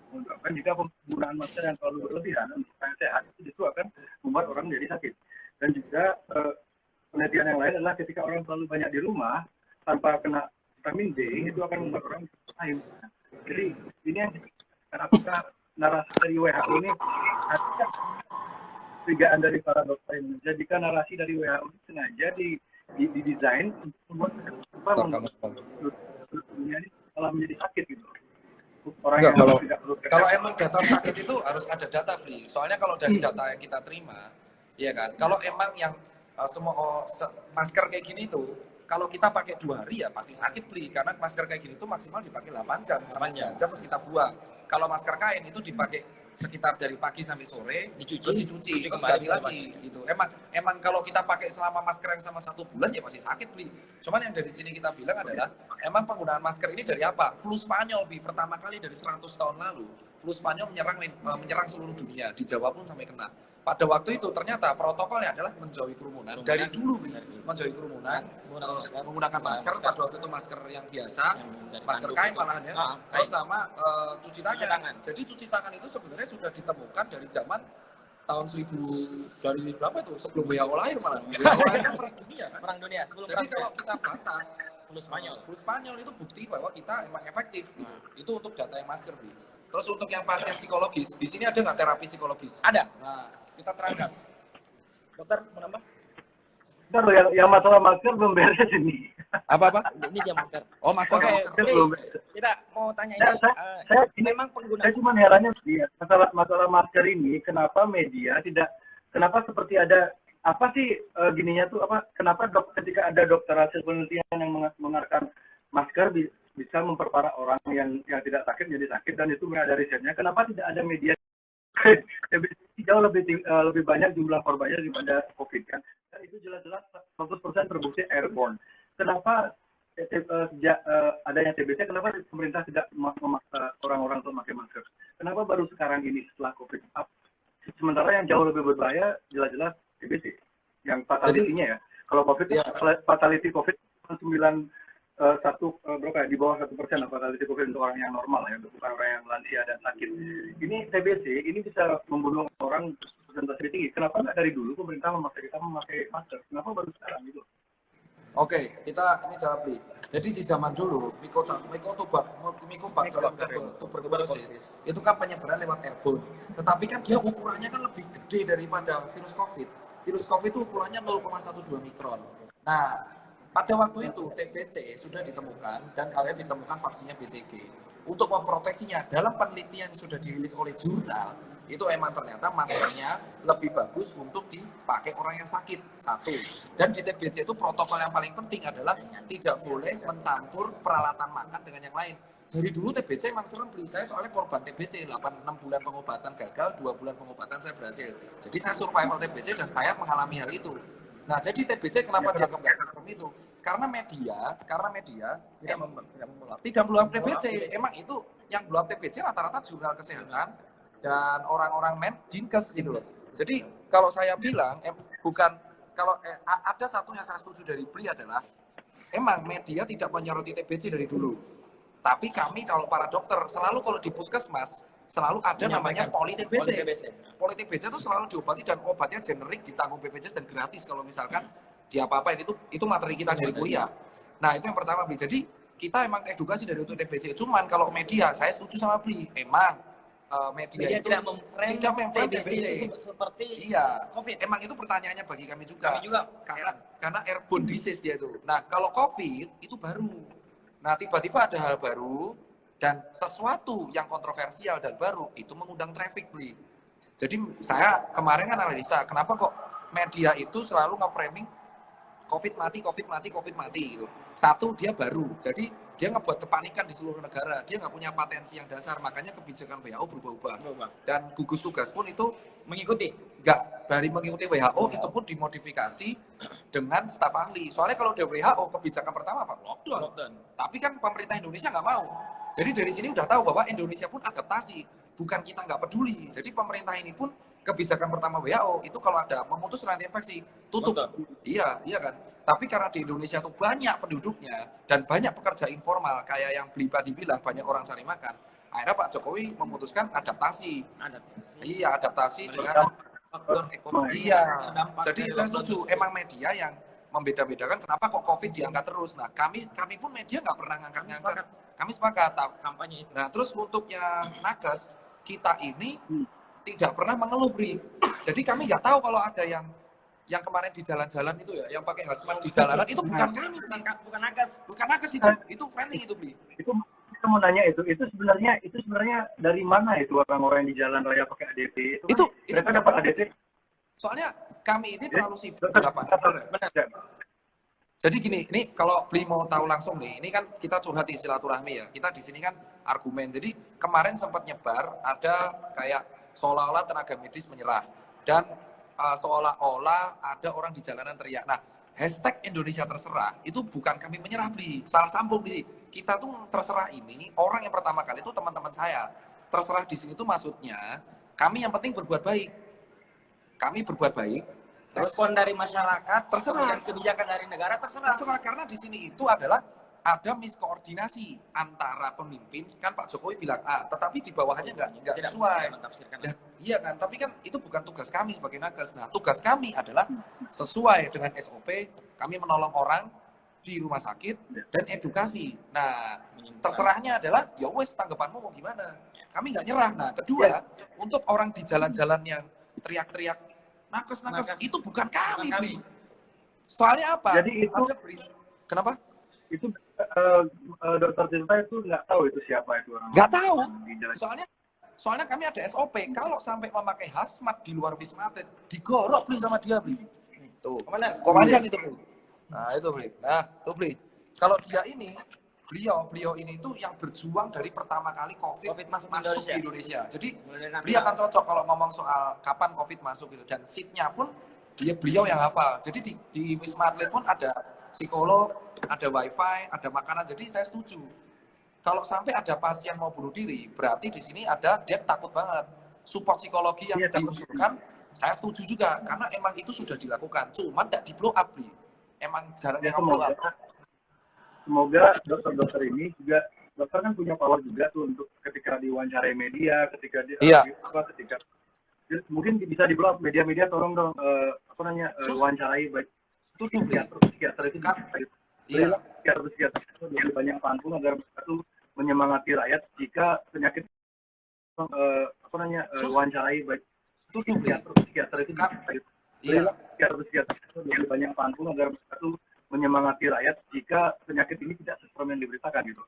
mengungkapkan jika penggunaan masker yang terlalu berlebihan untuk sehat itu justru akan membuat orang jadi sakit. Dan juga penelitian yang lain adalah ketika orang terlalu banyak di rumah tanpa kena vitamin D, itu akan membuat orang lain. Jadi ini yang apakah narasi dari WHO ini ada perbedaan dari para dokter Indonesia? Jika narasi dari WHO ini sengaja didesain untuk membuat dunia ini malah menjadi sakit gitu. Kalau emang data sakit itu harus ada data free. Soalnya kalau dari data yang kita terima, ya kan. Kalau emang yang semua masker kayak gini tuh Kalau kita pakai 2 hari ya pasti sakit beli, karena masker kayak gini tuh maksimal dipakai 8 jam, 9 jam terus kita buang. Kalau masker kain itu dipakai sekitar dari pagi sampai sore, terus dicuci terus ganti lagi gitu. Emang kalau kita pakai selama masker yang sama 1 bulan ya pasti sakit beli. Cuman yang dari sini kita bilang adalah emang penggunaan masker ini dari apa? Flu Spanyol pertama kali dari 100 tahun lalu. Flu Spanyol menyerang seluruh dunia, di Jawa pun sampai kena. Pada waktu itu ternyata protokolnya adalah menjauhi kerumunan. Dari dulu menjauhi kerumunan, terus menggunakan masker. Pada waktu itu masker yang biasa, masker kain malahan ya. Terus sama cuci tangan. Jadi cuci tangan itu sebenarnya sudah ditemukan dari zaman tahun 1000 dari berapa itu, sebelum WHO lahir malah. WHO lahir kan perang dunia kan. Perang dunia. Jadi kalau kita batak Flu Spanyol itu bukti bahwa kita emang efektif gitu. Itu untuk data yang masker nih. Terus untuk yang pasien psikologis, di sini ada nggak terapi psikologis? Ada. Nah, kita terangkan. Dokter menambah? Bentar, yang masalah masker belum beres ini. Apa? Ini dia masker. Oh, masker. Kita mau tanya ini. Saya memang pengguna. Saya cuma herannya masalah masker ini, kenapa media kenapa seperti ada apa sih gininya tuh apa? Kenapa ketika ada dokter hasil penelitian yang mengeluarkan masker bisa memperparah orang yang tidak sakit jadi sakit, dan itu ada risetnya. Kenapa tidak ada media jauh lebih banyak jumlah korbannya daripada COVID kan? Dan itu jelas-jelas 100% terbukti airborne. Kenapa sejak adanya TBC, kenapa pemerintah tidak memaksa orang-orang untuk memakai masker? Kenapa baru sekarang ini setelah COVID? Sementara yang jauh lebih berbahaya jelas-jelas TBC, yang fatality-nya ya. Kalau COVID, fatality COVID 91 berapa ya, di bawah 1% fatality COVID untuk orang yang normal ya, untuk bukan orang yang lansia dan sakit. Ini TBC ini bisa membunuh orang persentase tinggi. Kenapa nggak dari dulu pemerintah memaksa kita memakai masker? Kenapa baru sekarang gitu? Oke, kita ini jawab nih. Jadi di zaman dulu, Mycobacter tuberculosis itu kan penyebaran lewat airborne. Tetapi kan dia ukurannya kan lebih gede daripada virus COVID. Virus COVID itu ukurannya 0,12 mikron. Nah, pada waktu itu TBC sudah ditemukan dan akhirnya ditemukan vaksinnya BCG. Untuk memproteksinya, dalam penelitian yang sudah dirilis oleh jurnal, itu emang ternyata maskernya lebih bagus untuk dipakai orang yang sakit. Satu. Dan di TBC itu protokol yang paling penting adalah tidak boleh mencampur peralatan makan dengan yang lain. Dari dulu TBC emang serem beli. Saya soalnya korban TBC, 6 bulan pengobatan gagal, 2 bulan pengobatan saya berhasil. Jadi saya survival TBC dan saya mengalami hal itu. Nah, jadi TBC kenapa dianggap nggak serem itu? Karena media tidak meluap TBC. Emang itu yang meluap TBC rata-rata jurnal kesehatan dan orang-orang Dinkes gitu loh. Jadi kalau saya bilang ada satu yang saya setuju dari Bli adalah emang media tidak menyoroti TBC dari dulu. Tapi kami kalau para dokter selalu kalau di puskesmas selalu ada namanya poli TBC. Poli TBC itu selalu diobati dan obatnya generik, ditanggung BPJS dan gratis kalau misalkan apa-apain itu materi kita dari kuliah. Nah, itu yang pertama, Bli. Jadi kita emang edukasi dari untuk TBC. Cuman kalau media, saya setuju sama Bli. Emang media itu tidak memframe TBC seperti COVID. Emang itu pertanyaannya bagi kami juga. Karena airborne disease dia itu. Nah, kalau COVID itu baru. Nah, tiba-tiba ada hal baru dan sesuatu yang kontroversial dan baru itu mengundang traffic, Bli. Jadi saya kemarin kan analisa kenapa kok media itu selalu nge-framing COVID mati gitu. Satu, dia baru, jadi dia ngebuat kepanikan di seluruh negara. Dia nggak punya patensi yang dasar, makanya kebijakan WHO berubah-ubah. Dan gugus tugas pun itu mengikuti. Dari mengikuti WHO itu pun dimodifikasi dengan staf ahli. Soalnya kalau dari WHO kebijakan pertama apa? Lockdown. Tapi kan pemerintah Indonesia nggak mau. Jadi dari sini udah tahu bahwa Indonesia pun adaptasi. Bukan kita nggak peduli. Jadi pemerintah ini pun kebijakan pertama WHO itu kalau ada memutus rantai infeksi tutup. Iya kan. Tapi karena di Indonesia itu banyak penduduknya dan banyak pekerja informal kayak yang Bli tadi bilang banyak orang cari makan. Akhirnya Pak Jokowi memutuskan adaptasi. Iya, adaptasi dengan faktor ekonomi. Iya. Jadi saya setuju emang media yang membeda-bedakan kenapa kok COVID diangkat terus. Nah, kami pun media nggak pernah ngangkat. Kami sepakat kampanye itu. Nah, terus untuk yang nakes kita ini tidak pernah mengeluh, Bri. Jadi kami nggak tahu kalau ada yang kemarin di jalan-jalan itu ya, yang pakai hazmat di jalanan itu bukan kami, bukan nakes itu framing itu, Bli. Itu kita mau nanya itu sebenarnya dari mana itu orang-orang yang di jalan raya pakai ADT? Itu mereka dapat ADT? Soalnya kami ini terlalu sibuk. Jadi gini, ini kalau Bli mau tahu langsung nih, ini kan kita curhat di silaturahmi ya. Kita di sini kan argumen. Jadi kemarin sempat nyebar ada kayak seolah-olah tenaga medis menyerah dan seolah-olah ada orang di jalanan teriak. Nah, hashtag Indonesia terserah itu bukan kami menyerah, Bli. Salah sambung di sini. Kita tuh terserah ini orang yang pertama kali itu teman-teman saya. Terserah di sini tuh maksudnya kami yang penting berbuat baik. Kami berbuat baik. Respon dari masyarakat, Terserah. dan kebijakan dari negara terserah. Terserah, karena di sini itu adalah ada miskoordinasi antara pemimpin, kan Pak Jokowi bilang A, tetapi di bawahnya nggak sesuai. Nah, iya kan, tapi kan itu bukan tugas kami sebagai nakes. Nah, tugas kami adalah sesuai dengan SOP, kami menolong orang di rumah sakit dan edukasi. Nah, terserahnya adalah ya wes tanggapanmu mau gimana. Kami nggak nyerah. Nah, kedua, untuk orang di jalan-jalan yang teriak-teriak nakes, itu bukan kami, Bli. Soalnya apa? Jadi itu kenapa? Itu dokter Tirta itu nggak tahu itu siapa itu orang. Nggak tahu. Soalnya kami ada SOP. Kalau sampai memakai hazmat di luar Wisma Atlet, digorok, Bli, sama dia, Bli. Tuh. Komandan itu, Bli. Nah, itu, Bli. Nah, tuh, Bli. Kalau dia ini, beliau ini itu yang berjuang dari pertama kali COVID masuk di Indonesia. Jadi beliau akan cocok kalau ngomong soal kapan COVID masuk gitu. Dan seatnya pun beliau yang hafal. Jadi di Wisma Atlet pun ada psikolog, ada wifi, ada makanan. Jadi saya setuju. Kalau sampai ada pasien mau bunuh diri, berarti di sini ada dia takut banget. Support psikologi yang diusulkan, saya setuju juga karena emang itu sudah dilakukan. Cuman tidak di blow up, Bli. Emang jarang yang blow up. Semoga dokter-dokter ini juga, dokter kan punya power juga tuh untuk ketika diwawancarai media, ketika ketika mungkin bisa di blow up media-media, tolong dong wawancarai baik psikiater itu psikiater lebih banyak pantun agar itu menyemangati rakyat jika penyakit wawancarai baik psikiater itu psikiater lebih banyak pantun agar itu menyemangati rakyat jika penyakit ini tidak seperti yang diberitakan gitu.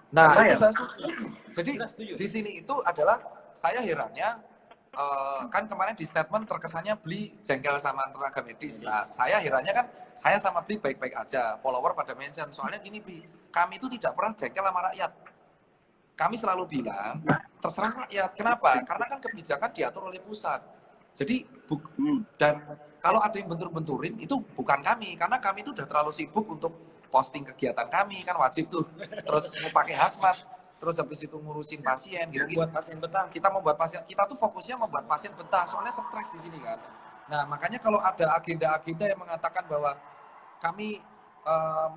Nah, itu saya setuju. Jadi di sini itu adalah saya herannya kan kemarin di statement terkesannya Bli jengkel sama tenaga medis. Nah, saya herannya kan saya sama Bli baik-baik aja. Follower pada mention soalnya gini, Bli, kami itu tidak pernah jengkel sama rakyat. Kami selalu bilang terserah rakyat. Kenapa? Karena kan kebijakan diatur oleh pusat. Jadi dan kalau ada yang bentur-benturin itu bukan kami, karena kami itu udah terlalu sibuk untuk posting kegiatan kami, kan wajib tuh. Terus mau pakai hazmat, terus habis itu ngurusin pasien gitu. Buat pasien betah. Kita membuat pasien, kita tuh fokusnya membuat pasien betah, soalnya stres di sini kan. Nah, makanya kalau ada agenda-agenda yang mengatakan bahwa kami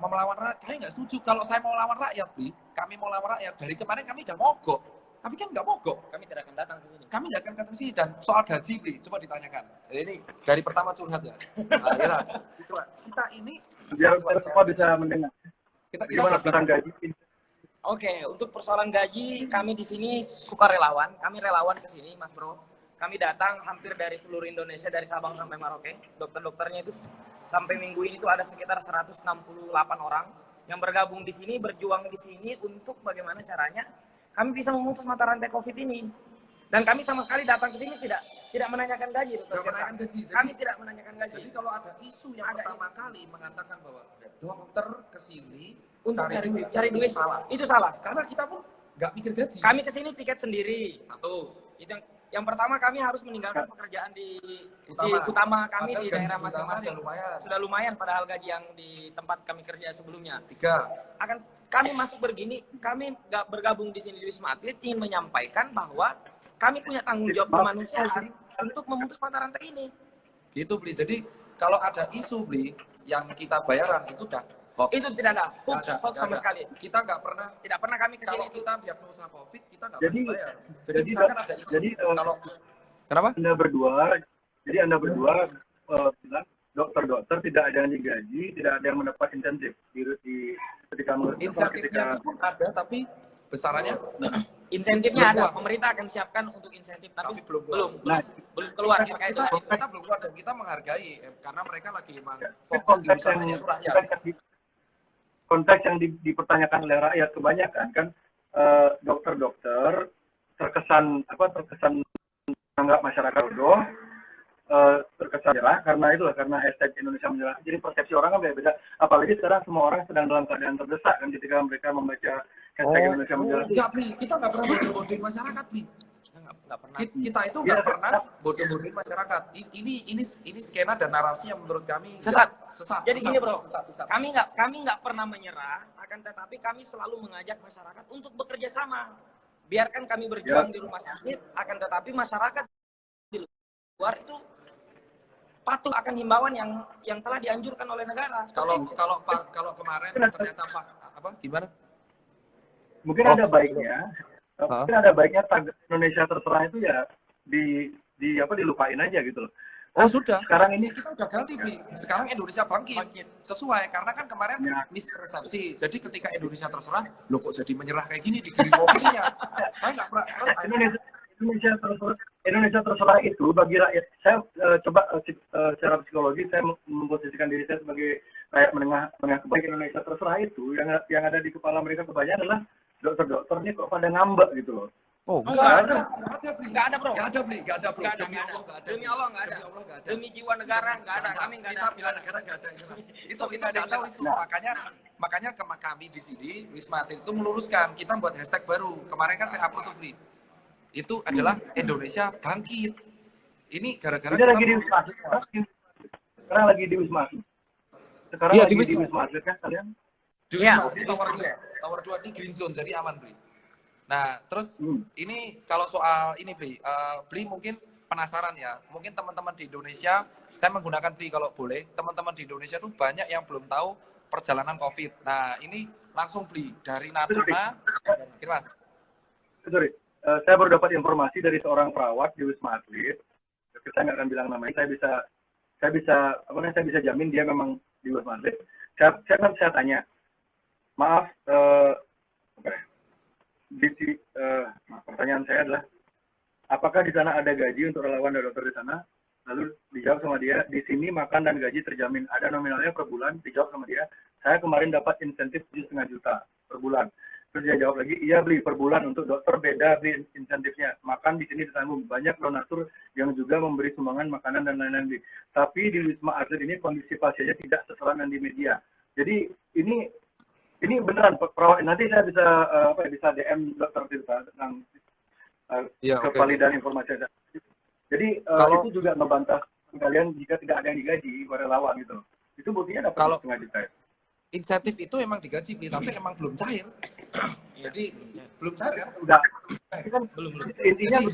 mau melawan rakyat, saya nggak setuju. Kalau saya mau lawan rakyat, Bli, kami mau lawan rakyat, dari kemarin kami udah mogok. Tapi kan nggak mogok. Kami tidak akan datang ke sini. Kami tidak akan datang ke sini. Dan soal gaji, Bli, coba ditanyakan. Ini dari pertama curhat ya. Nah, coba kita ini biar semua bisa mendengar. Kita tentang gaji. Oke, untuk persoalan gaji kami di sini sukarelawan. Kami relawan ke sini, Mas Bro. Kami datang hampir dari seluruh Indonesia, dari Sabang sampai Merauke. Dokter-dokternya itu sampai minggu ini itu ada sekitar 168 orang yang bergabung di sini, berjuang di sini untuk bagaimana caranya kami bisa memutus mata rantai COVID ini. Dan kami sama sekali datang ke sini tidak menanyakan gaji, kami tidak menanyakan gaji. Jadi kalau ada isu yang pertama kali mengatakan bahwa dokter ke sini untuk cari duit salah. Itu salah. Karena kita pun nggak mikir gaji. Kami ke sini tiket sendiri. Satu. Itu yang pertama kami harus meninggalkan pekerjaan di utama kami di daerah masing-masing. Sudah lumayan padahal gaji yang di tempat kami kerja sebelumnya. 3. Kami masuk begini, kami nggak bergabung di sini di Wisma Atlet ingin menyampaikan bahwa kami punya tanggung jawab kemanusiaan untuk memutus mata rantai ini. Gitu, Bli. Jadi kalau ada isu, Bli, yang kita bayaran itu udah hoax. Itu tidak ada hoax sama sekali. Kita tidak pernah kami ke sini. Kalau kita diagnosa COVID, kita nggak pernah bayar. Jadi misalkan ada isu. Kalau kenapa? Anda berdua bilang dokter-dokter tidak ada yang digaji, tidak ada yang mendapat insentif di ketika insentifnya pun ada, tapi besarannya insentifnya ada. Pemerintah akan siapkan untuk insentif, tapi belum keluar terkait dengan itu. Kita belum keluar dan kita menghargai karena mereka lagi emang fokus di usahanya itu rakyat. Konteks yang dipertanyakan oleh rakyat kebanyakan kan dokter-dokter terkesan menganggap masyarakat bodoh, terkesan menyerah karena itulah, karena hashtag Indonesia menyerah. Jadi persepsi orang kan beda-beda. Apalagi sekarang semua orang sedang dalam keadaan terdesak kan ketika mereka membaca hashtag Indonesia menyerah. Enggak, Bli. Kita nggak pernah bodoh-bodohin masyarakat, Bli. Nggak pernah. Kita itu nggak pernah bodoh-bodohin masyarakat. Ini skena dan narasi yang menurut kami Sesat. Jadi sesat, gini bro, sesat. kami nggak pernah menyerah, akan tetapi kami selalu mengajak masyarakat untuk bekerja sama. Biarkan kami berjuang di rumah sakit, akan tetapi masyarakat di luar itu patuh akan himbauan yang telah dianjurkan oleh negara. Kalau kemarin ternyata Pak apa gimana? Mungkin ada baiknya, tagar Indonesia terserah itu ya dilupain aja gitu loh. Oh sudah. Sekarang ini kita udah ganti, Bli. Sekarang Indonesia bangkit. Sesuai karena kan kemarin mispersepsi. Jadi ketika Indonesia terserah, lo kok jadi menyerah kayak gini di opininya. Saya nggak pernah. Indonesia terserah itu bagi rakyat. Saya coba secara psikologi saya memposisikan diri saya sebagai rakyat menengah kebaikan. Indonesia terserah itu yang ada di kepala mereka kebanyakan adalah dokter-dokternya kok pada ngambek gitu loh. Oh, enggak ada, bro. Enggak ada, Bli. Demi Allah enggak ada. Demi jiwa negara enggak ada. Kami enggak ada. Bela negara enggak ada. Itu enggak tahu isu. Makanya kami di sini Wisma Atlet itu meluruskan, kita buat hashtag baru. Kemarin kan saya upload tuh, Bli. Itu adalah Indonesia bangkit. Ini gara-gara kita lagi di Wisma Atlet. Sekarang lagi di Wisma Atlet. Sekarang lagi di Wisma Atlet kan kalian? Di Tower 2 di Green Zone, jadi aman, Bli. Nah, terus ini kalau soal ini, Bli, Bli mungkin penasaran ya. Mungkin teman-teman di Indonesia, saya menggunakan Bli kalau boleh. Teman-teman di Indonesia tuh banyak yang belum tahu perjalanan COVID. Nah, ini langsung Bli dari Natuna. Gimana? Sorry, saya baru dapat informasi dari seorang perawat di Wisma Atlet. Saya nggak akan bilang namanya. Saya bisa jamin dia memang di Wisma Atlet. Saya tanya, maaf, pertanyaan saya adalah, apakah di sana ada gaji untuk relawan dan dokter di sana? Lalu dijawab sama dia, di sini makan dan gaji terjamin. Ada nominalnya per bulan. Dijawab sama dia, saya kemarin dapat insentif 7,5 juta per bulan. Terus dia jawab lagi, iya Bli, per bulan untuk dokter beda Bli insentifnya. Makan di sini ditanggung. Banyak donatur yang juga memberi sumbangan makanan dan lain-lain Bli. Tapi di Wisma Atlet ini kondisi pasiennya tidak seseramkan di media. Jadi ini beneran perawat. Nanti saya bisa DM dokter Tirta tentang kevalidan informasi. Jadi itu juga ngebantah kalian jika tidak ada yang digaji oleh relawan gitu. Itu buktinya dapat setengah juta. Insentif itu emang digaji, tapi emang belum cair. Jadi belum cair. Udah. Kan belum. Intinya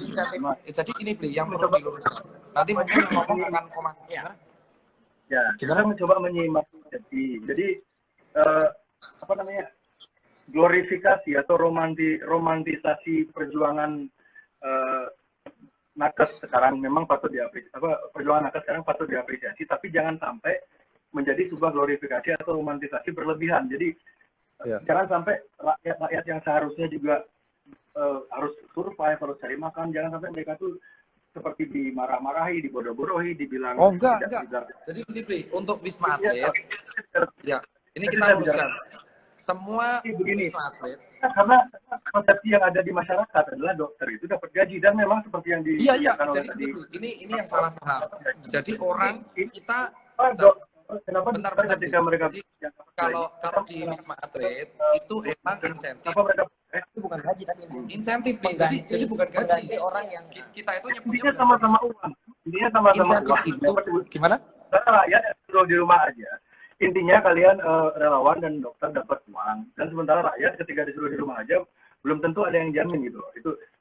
jadi ini, Bli, yang perlu diluruskan. Nanti mungkin ngomong akan komentar. Ya, kita mencoba menyimak. Jadi glorifikasi atau romantisasi perjuangan nakes sekarang memang patut diapresiasi. Perjuangan nakes sekarang patut diapresiasi, tapi jangan sampai menjadi sebuah glorifikasi atau romantisasi berlebihan. Jadi jangan sampai rakyat yang seharusnya juga harus survive, harus cari makan, jangan sampai mereka tuh seperti dimarah-marahi, dibodoh-bodohi, dibilang enggak. Jadi ini, Bli, untuk Wisma Atlet ya, ini kita luruskan. Semua Wisma Atlet karena persepsi yang ada di masyarakat adalah dokter itu dapat gaji, dan memang seperti yang dikatakan oleh tadi. Ini yang salah paham. Jadi orang kita bentar ketika mereka kalau di Wisma Atlet itu emang insentif. Itu bukan gaji tapi insentif. Jadi bukan gaji. Orang yang kita itu nyebutnya sama-sama uang. Intinya sama-sama uang. Itu gimana? Karena rakyat suruh di rumah aja. Intinya kalian relawan dan dokter dapat uang, dan sementara rakyat ketika disuruh di rumah aja belum tentu ada yang jamin gitu.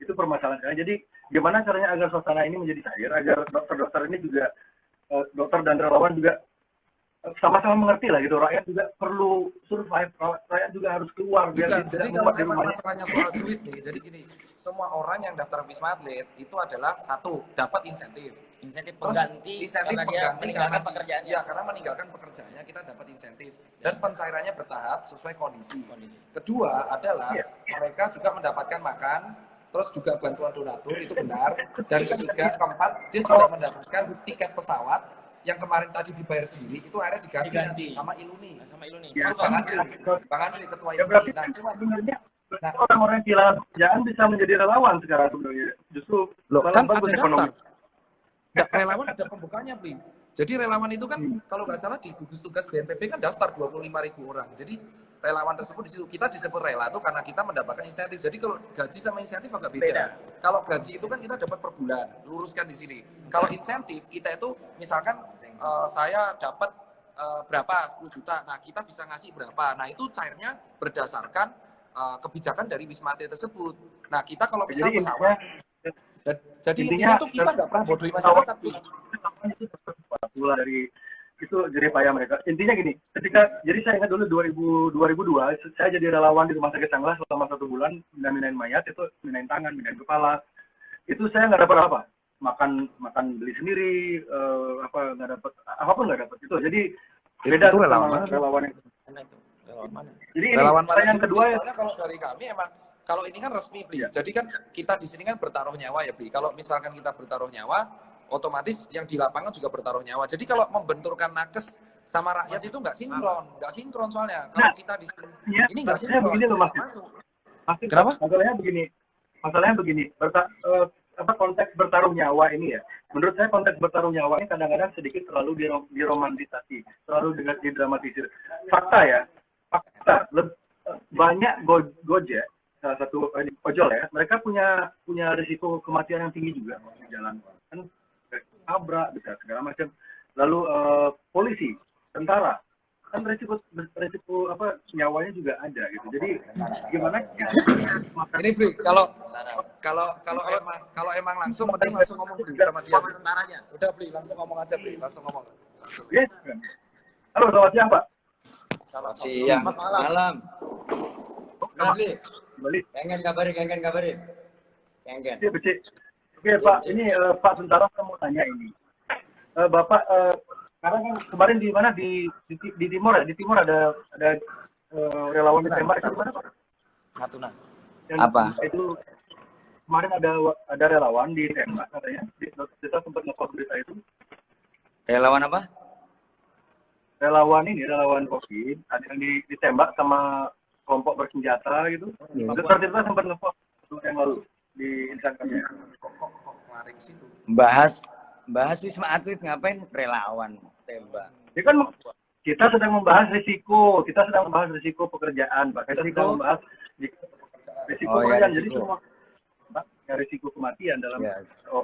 Itu permasalahannya. Jadi gimana caranya agar suasana ini menjadi cair, agar dokter-dokter ini juga dokter dan relawan juga sama-sama mengerti lah gitu. Rakyat juga perlu survive, rakyat juga harus keluar biar jadi kalau memang masalahnya soal duit nih, jadi gini, semua orang yang daftar Wisma Atlet itu adalah satu, dapat insentif pengganti karena dia meninggalkan pekerjaannya. Ya, karena meninggalkan pekerjaannya kita dapat insentif, dan pencairannya bertahap sesuai kondisi. Kedua adalah mereka juga mendapatkan makan, terus juga bantuan donatur, itu benar. Dan ketiga, keempat, dia juga mendapatkan tiket pesawat yang kemarin tadi dibayar sendiri, itu akhirnya diganti nanti sama Iluni. Ya, Bang Andri ketua ya, berarti Iluni. Nah, orang-orang yang kehilangan pekerjaan bisa menjadi relawan sekarang sebenarnya. Justru kan ada daftar. Enggak, relawan ada pembukanya, Bli. Jadi relawan itu kan kalau nggak salah di gugus tugas BNPB kan daftar 25.000 orang. Jadi relawan tersebut di situ kita disebut rela itu karena kita mendapatkan insentif. Jadi kalau gaji sama insentif agak beda. Kalau gaji itu kan kita dapat per bulan, luruskan di sini. Kalau insentif kita itu misalkan saya dapat berapa 10 juta. Nah, kita bisa ngasih berapa. Nah, itu cairnya berdasarkan kebijakan dari Wisma Atlet tersebut. Nah, kita kalau bisa pesawat. Jadi intinya itu kita nggak pernah bodohi masyarakat. Dari itu jerih payah mereka. Intinya gini, jadi saya ingat dulu 2002 saya jadi relawan di Rumah Sakit Sanglah selama 1 bulan, minain mayat itu, minain tangan, minain kepala. Itu saya nggak dapat apa, makan beli sendiri, nggak dapat apapun nggak dapat itu. Jadi beda itu relawan yang. Jadi ini relawan yang kedua ya. Kalau dari kami emang kalau ini kan resmi, Bli. Jadi kan kita di sini kan bertaruh nyawa ya, Bli. Kalau misalkan kita bertaruh nyawa, otomatis yang di lapangan juga bertaruh nyawa. Jadi kalau membenturkan nakes sama rakyat itu nggak sinkron soalnya. Kalau kita di sini ini nggak sinkron. Begini loh, Mas. Kenapa? Masalahnya begini. Konteks bertaruh nyawa ini ya. Menurut saya konteks bertaruh nyawa ini kadang-kadang sedikit terlalu diromantisasi, terlalu didramatisir. Fakta banyak Gojek, salah satu ojol ya, mereka punya risiko kematian yang tinggi juga di jalan, kan tabrak bisa segala macam. Lalu polisi, tentara, kan risiko nyawanya juga ada gitu. Jadi gimana ya? Ini Bli, kalau emang langsung penting langsung ngomong Bli sama dia. Tentaranya. Udah Bli, langsung ngomong aja Bli, langsung ngomong. Yes. Halo, selamat siang Pak. Selamat siang. Malam. Bli. Balik. Kengen kabarin. Kengen. Iya, Becik. Oke, Pak. Ini Pak Tentara saya mau tanya ini. Bapak sekarang kan kemarin di mana di timur ya? Di timur ada relawan ditembak itu mana Pak? Natuna. Apa? Itu kemarin ada relawan ditembak katanya. Kita sempat nge-post berita itu. Relawan apa? Relawan COVID, ada yang ditembak sama kelompok bersenjata gitu. Dokter Tirta sempat nge-post yang lalu di Instagramnya. Kok laring sih tuh? Bahas Wisma Atlet ngapain relawan tembak? Ya kan kita sedang membahas risiko pekerjaan, Pak. Kita sedang membahas risiko pekerjaan. Jadi semua risiko kematian dalam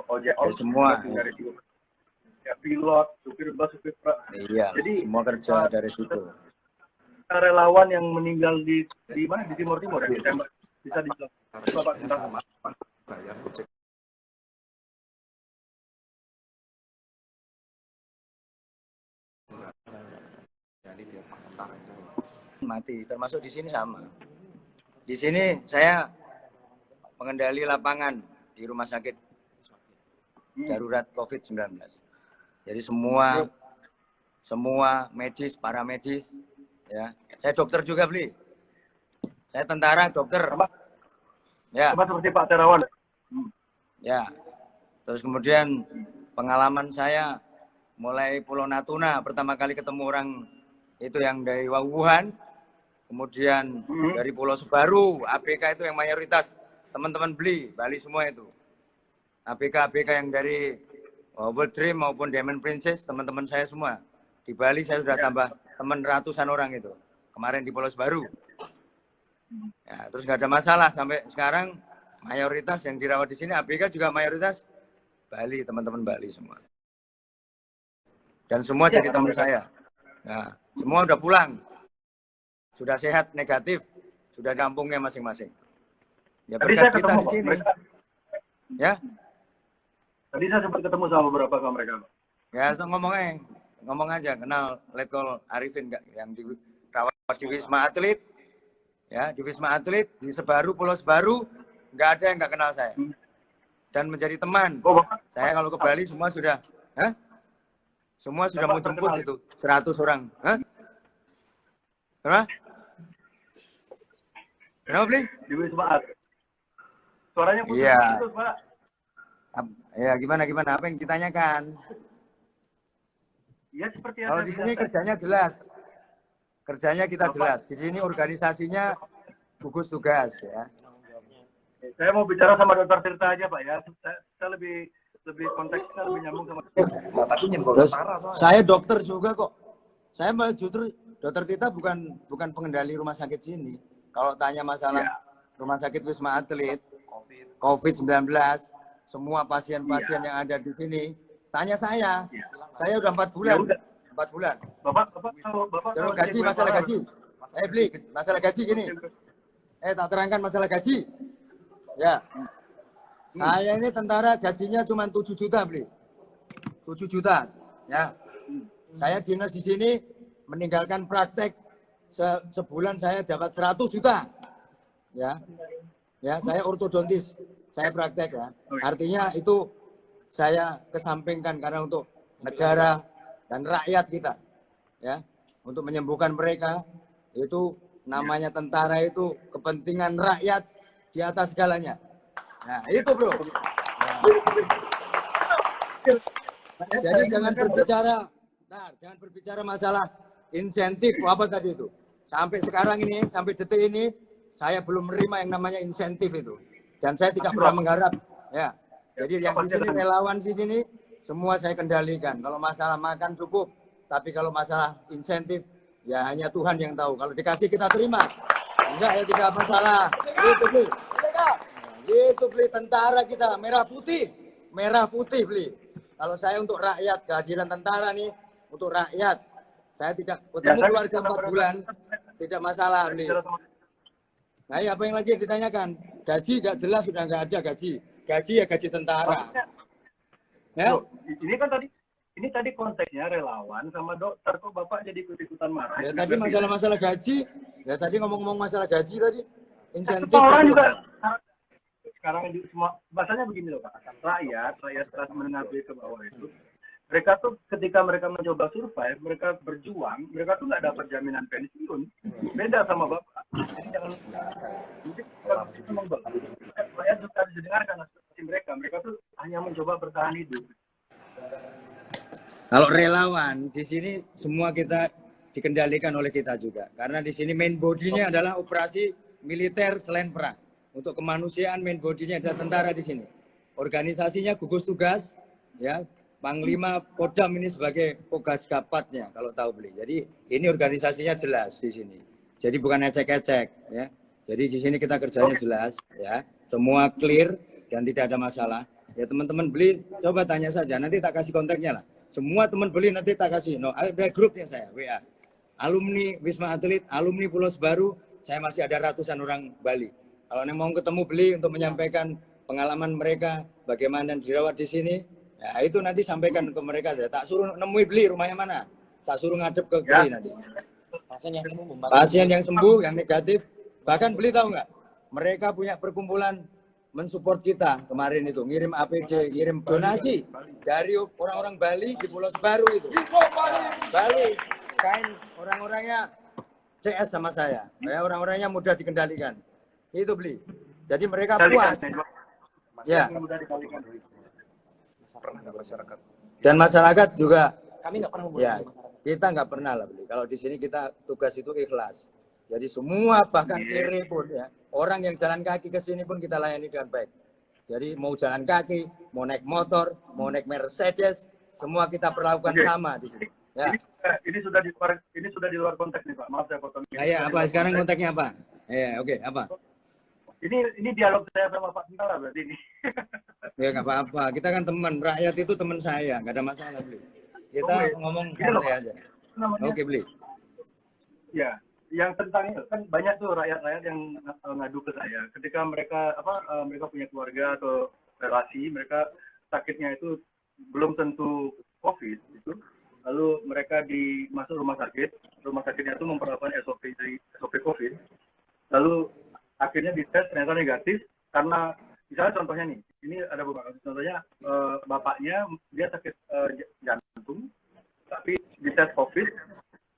OJL semua. Risiko. Ya, pilot, supir bus, supir truk. Iya. Jadi semua kerja ada risiko. Relawan yang meninggal di mana di Timur ya ditembak bisa dijelaskan Bapak tentang bayar ojek. Jadi biar Pak Tentara aja. Mati, termasuk di sini sama. Di sini saya pengendali lapangan di rumah sakit darurat COVID-19. Jadi semua medis, para medis, ya. Saya dokter juga, Bli. Saya tentara, dokter. Ya. Sama seperti Pak Terawan. Ya. Terus kemudian pengalaman saya mulai Pulau Natuna, pertama kali ketemu orang itu yang dari Wuhan, kemudian dari Pulau Sebaru, ABK itu yang mayoritas teman-teman Bali semua itu. ABK yang dari World Dream maupun Diamond Princess, teman-teman saya semua. Di Bali saya sudah tambah teman ratusan orang itu. Kemarin di Pulau Sebaru. Ya, terus nggak ada masalah sampai sekarang mayoritas yang dirawat di sini ABK juga mayoritas Bali, teman-teman Bali semua. Dan semua jadi teman saya. Nah, semua udah pulang. Sudah sehat negatif, sudah kampungnya masing-masing. Ya berkat kita di sini. Ya. Tadi saya sempat ketemu sama beberapa sama mereka. Ya, ngomong aja, kenal Letkol Arifin nggak yang dirawat di Wisma Atlet, ya di Wisma Atlet di Sebaru, Pulau Sebaru, nggak ada yang nggak kenal saya. Dan menjadi teman. Saya kalau ke Bali semua sudah, semua sudah mau jemput itu 100 orang. Kenapa? Kenapa, Bli? Di Wisma Atlet. Suaranya putus, Pak. Ya, gimana? Apa yang ditanyakan? Ya, seperti kalau di sini kerjanya jelas. Kerjanya kita jelas. Di sini organisasinya gugus tugas ya. Saya mau bicara sama Dokter Tirta aja, Pak ya. Saya lebih lebih konteksnya lebih nyambung sama. Tapi nyenggol Terus, tentara soalnya. saya dokter juga kok. Saya malah justru dokter Tita bukan pengendali rumah sakit sini. Kalau tanya masalah rumah sakit Wisma Atlet, COVID-19, semua pasien-pasien yang ada di sini, tanya saya. Saya udah 4 bulan. 4 bulan. Bapak kalau gaji, masalah gaji. Beli masalah gaji gini. Tak terangkan masalah gaji. Ya. Saya ini tentara gajinya cuma 7 juta, beli. 7 juta. Ya. Saya dinas di sini meninggalkan praktek sebulan saya dapat 100 juta. Ya. Ya, saya ortodontis. Saya praktek ya. Artinya itu saya kesampingkan karena untuk negara dan rakyat kita. Ya. Untuk menyembuhkan mereka, itu namanya tentara itu kepentingan rakyat di atas segalanya. Nah, itu bro. Jadi jangan berbicara masalah insentif apa tadi itu. Sampai sekarang ini, sampai detik ini, saya belum menerima yang namanya insentif itu. Dan saya tidak pernah mengharap. Ya. Jadi yang di sini relawan di sini semua saya kendalikan. Kalau masalah makan cukup, tapi kalau masalah insentif ya hanya Tuhan yang tahu. Kalau dikasih kita terima. Enggak ya tidak masalah. Itu beli. Itu beli tentara kita merah putih beli. Kalau saya untuk rakyat, kehadiran tentara nih untuk rakyat. Saya tidak ketemu keluarga 4 bulan, tidak masalah beli. Nah, apa yang lagi ditanyakan? Gaji nggak jelas, sudah nggak ada gaji. Gaji ya gaji tentara. Ya? Ini tadi konteksnya relawan sama dokter, kok Bapak jadi ikut-ikutan marah? Ya tadi masalah gaji. Ya tadi ngomong-ngomong masalah gaji tadi. Insentif. Orang juga sekarang semua bahasanya begini loh Pak. Rakyat kelas menengah ke bawah itu, mereka tuh ketika mereka mencoba survive, mereka berjuang, mereka tuh nggak dapat jaminan pensiun. Beda sama Bapak. Jadi jangan rakyat juga harus didengarkan aspirasi mereka. Mereka tuh hanya mencoba bertahan hidup. Kalau relawan di sini semua kita dikendalikan oleh kita juga. Karena di sini main body-nya adalah operasi militer selain perang. Untuk kemanusiaan main body-nya adalah tentara di sini. Organisasinya gugus tugas, ya Panglima Kodam ini sebagai Kogas Gapatnya kalau tahu beli. Jadi ini organisasinya jelas di sini. Jadi bukan ecek-ecek, ya. Jadi di sini kita kerjanya jelas, ya. Semua clear dan tidak ada masalah. Ya teman-teman beli, coba tanya saja. Nanti tak kasih kontaknya lah. Semua teman beli nanti tak kasih. No, ada grupnya saya, WA. Alumni Wisma Atlet, alumni Pulau Sebaru, saya masih ada ratusan orang Bali. Kalau mau ketemu beli untuk menyampaikan pengalaman mereka, bagaimana dirawat di sini, ya itu nanti sampaikan ke mereka. Tak suruh nemui beli rumahnya mana, tak suruh ngadep ke beli nanti. Pasien yang sembuh, yang negatif, bahkan beli tahu nggak? Mereka punya perkumpulan mensupport kita kemarin itu, ngirim APD, ngirim donasi dari orang-orang Bali di Pulau Sebaru itu. Bali, kain orang-orangnya CS sama saya, ya orang-orangnya mudah dikendalikan. Itu beli. Jadi mereka puas. Ya. Dan masyarakat juga. Kami nggak pernah ya, kita nggak pernah lah beli. Kalau di sini kita tugas itu ikhlas. Jadi semua bahkan kiri pun ya, orang yang jalan kaki ke sini pun kita layani dengan baik. Jadi mau jalan kaki, mau naik motor, mau naik Mercedes, semua kita perlakukan sama di sini. Ya. Ini sudah di luar konteks nih Pak. Maaf saya potong. Ya, apa sekarang konteksnya apa? Ya, oke, apa? Ini dialog saya sama Pak Tentara berarti ini. Ya nggak apa-apa, kita kan teman, rakyat itu teman saya, nggak ada masalah beli. Kita ngomong santai aja. Oke beli. Ya, yang tentang kan banyak tuh rakyat-rakyat yang ngadu ke saya. Ketika mereka mereka punya keluarga atau relasi, mereka sakitnya itu belum tentu COVID itu. Lalu mereka masuk rumah sakitnya itu memperlakukan SOP COVID. Lalu akhirnya dites ternyata negatif karena misalnya contohnya nih, ini ada beberapa contohnya bapaknya dia sakit jantung tapi dites COVID,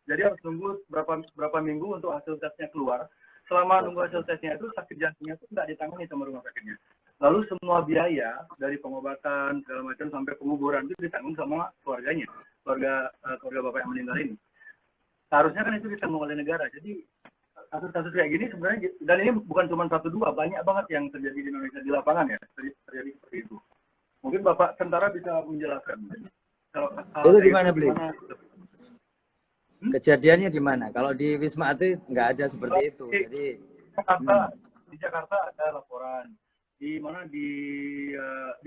jadi harus nunggu berapa minggu untuk hasil tesnya keluar. Selama nunggu hasil tesnya itu sakit jantungnya itu nggak ditangani sama rumah sakitnya. Lalu semua biaya dari pengobatan segala macam sampai penguburan itu ditanggung sama keluarganya, keluarga bapak yang meninggal ini. Seharusnya kan itu ditanggung oleh negara. Jadi kasus-kasus kayak gini sebenarnya, dan ini bukan cuma 1-2, banyak banget yang terjadi di Indonesia di lapangan ya, terjadi seperti itu. Mungkin Bapak Tentara bisa menjelaskan. Itu di mana, Beli? Kejadiannya di mana? Kalau di Wisma Atlet nggak ada seperti itu. Jadi di Jakarta ada laporan. Di mana di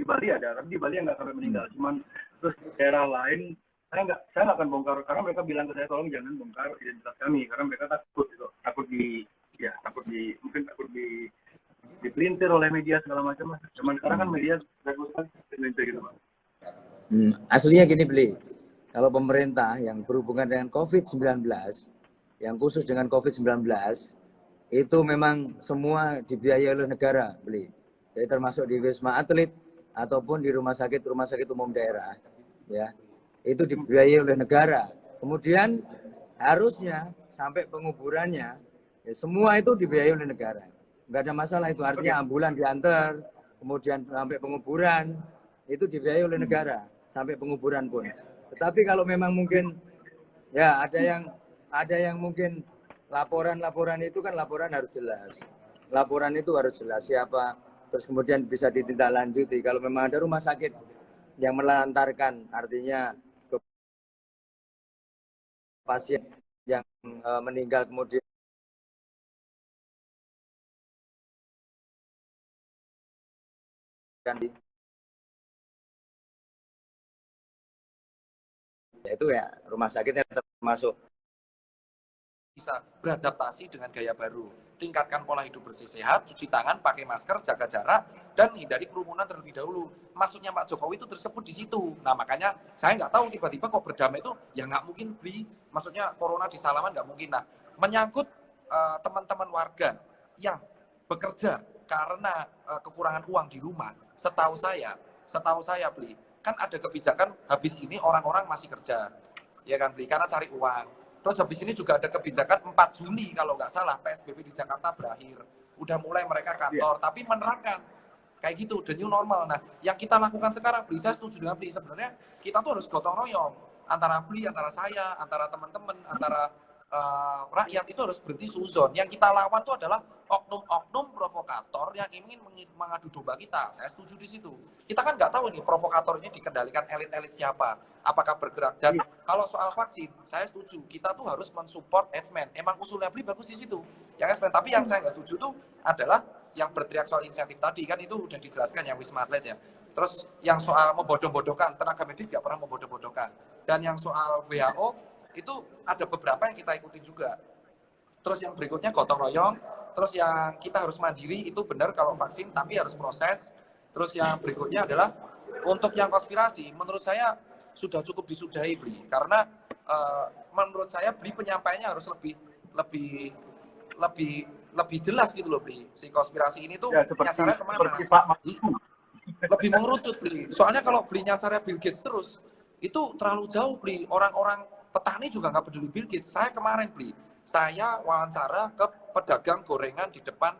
Bali ada, tapi di Bali nggak sampai meninggal. Cuman terus di daerah lain saya nggak akan bongkar karena mereka bilang ke saya tolong jangan bongkar identitas kami karena mereka takut gitu. takut dipelintir oleh media segala macam. Cuman sekarang kan media bagus kan dipelintir gitu, Pak. Aslinya gini, Beli. Kalau pemerintah yang berhubungan dengan COVID-19, yang khusus dengan COVID-19, itu memang semua dibiayai oleh negara, Beli. Jadi termasuk di Wisma Atlet ataupun di rumah sakit umum daerah, ya, itu dibiayai oleh negara. Kemudian harusnya sampai penguburannya, ya, semua itu dibiayai oleh negara. Nggak ada masalah itu, artinya ambulan diantar, kemudian sampai penguburan, itu dibiayai oleh negara, sampai penguburan pun. Tetapi kalau memang mungkin, ya ada yang mungkin laporan itu kan laporan harus jelas. Laporan itu harus jelas siapa, terus kemudian bisa ditindaklanjuti. Kalau memang ada rumah sakit yang melantarkan, artinya pasien yang meninggal kemudian itu ya rumah sakitnya termasuk bisa beradaptasi dengan gaya baru. Tingkatkan pola hidup bersih sehat, cuci tangan, pakai masker, jaga jarak, dan hindari kerumunan terlebih dahulu. Maksudnya Pak Jokowi itu tersebut di situ. Nah makanya saya nggak tahu tiba-tiba kok berdamai itu ya nggak mungkin beli. Maksudnya corona di Salaman nggak mungkin. Nah menyangkut teman-teman warga yang bekerja karena kekurangan uang di rumah, setahu saya beli kan ada kebijakan habis ini orang-orang masih kerja, ya kan beli karena cari uang. Terus habis ini juga ada kebijakan 4 Juni kalau nggak salah PSBB di Jakarta berakhir. Udah mulai mereka kantor, tapi menerapkan kayak gitu the new normal. Nah, yang kita lakukan sekarang, beli saya setuju dengan beli sebenarnya kita tuh harus gotong royong antara beli, antara saya, antara teman-teman, antara rakyat itu harus berhenti suzon. Yang kita lawan itu adalah oknum-oknum provokator yang ingin mengadu domba kita. Saya setuju di situ. Kita kan nggak tahu nih provokator ini dikendalikan elit-elit siapa, apakah bergerak. Dan kalau soal vaksin, saya setuju. Kita tuh harus mensupport H-Man. Emang usulnya beli bagus di situ. Yang H-Man. Tapi yang saya nggak setuju tuh adalah yang berteriak soal insentif tadi kan itu udah dijelaskan yang Wisma Atlet ya. Terus yang soal membodoh-bodohkan, tenaga medis nggak pernah membodoh-bodohkan. Dan yang soal WHO itu ada beberapa yang kita ikuti juga. Terus yang berikutnya gotong royong, terus yang kita harus mandiri itu benar kalau vaksin tapi harus proses. Terus yang berikutnya adalah untuk yang konspirasi, menurut saya sudah cukup disudahi beli karena menurut saya beli penyampaiannya harus lebih jelas gitu loh beli. Si konspirasi ini tuh ya, nyasarnya kemana? Lebih mengerucut beli. Soalnya kalau beli nyasarnya Bill Gates terus itu terlalu jauh beli. Orang-orang petani juga nggak peduli Bill Gates. Saya kemarin beli, saya wawancara ke pedagang gorengan di depan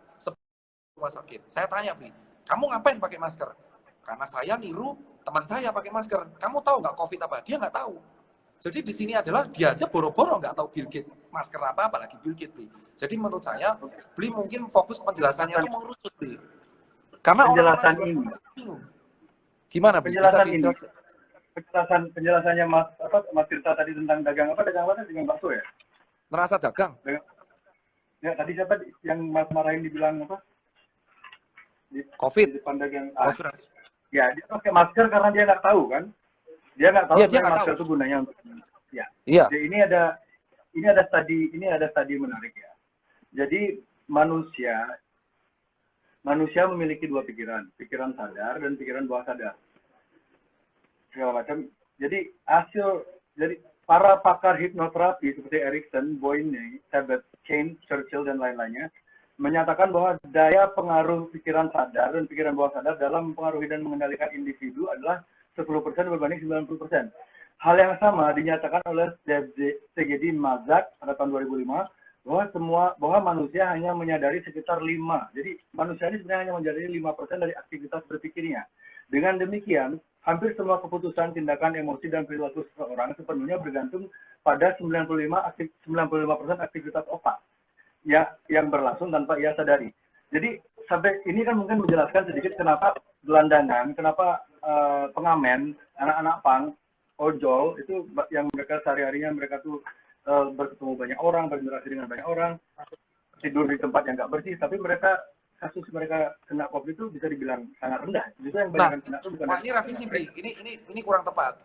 rumah sakit. Saya tanya beli, kamu ngapain pakai masker? Karena saya niru teman saya pakai masker. Kamu tahu nggak COVID apa? Dia nggak tahu. Jadi di sini adalah dia aja boro-boro nggak tahu Bill Gates masker apa, apalagi Bill Gates beli. Jadi menurut saya beli mungkin fokus penjelasannya itu mengerucut beli. Karena penjelasan ini gimana beli? Penjelasannya Mas Tirta tadi tentang dagang apa dagang bakso ya? Ngerasa dagang? Ya tadi siapa yang Mas marahin dibilang apa? COVID. Di depan dagang. Ya dia pakai masker karena dia nggak tahu kan? Dia nggak tahu dia masker itu gunanya untuk. Ya. Iya. Jadi ini ada studi menarik ya. Jadi manusia memiliki dua pikiran sadar dan pikiran bawah sadar. Segala macam. Jadi para pakar hipnoterapi seperti Erikson, Boyne, Sabbath, Kane, Churchill dan lain-lainnya menyatakan bahwa daya pengaruh pikiran sadar dan pikiran bawah sadar dalam mempengaruhi dan mengendalikan individu adalah 10% berbanding 90%. Hal yang sama dinyatakan oleh C.G.D. Mazak pada tahun 2005 bahwa manusia hanya menyadari sekitar 5. Jadi manusia ini sebenarnya hanya menyadari 5% dari aktivitas berpikirnya. Dengan demikian, hampir semua keputusan, tindakan, emosi, dan perilaku seseorang sepenuhnya bergantung pada 95% aktivitas otak yang berlangsung tanpa ia sadari. Jadi sampai ini kan mungkin menjelaskan sedikit kenapa gelandangan, kenapa pengamen, anak-anak pang, ojol itu yang mereka sehari-harinya mereka tuh bertemu banyak orang, berinteraksi dengan banyak orang, tidur di tempat yang nggak bersih, tapi mereka kasus mereka kena COVID itu bisa dibilang sangat rendah. Justru yang banyak yang kena itu bukan. Ini revisi, Bri. Ini kurang tepat.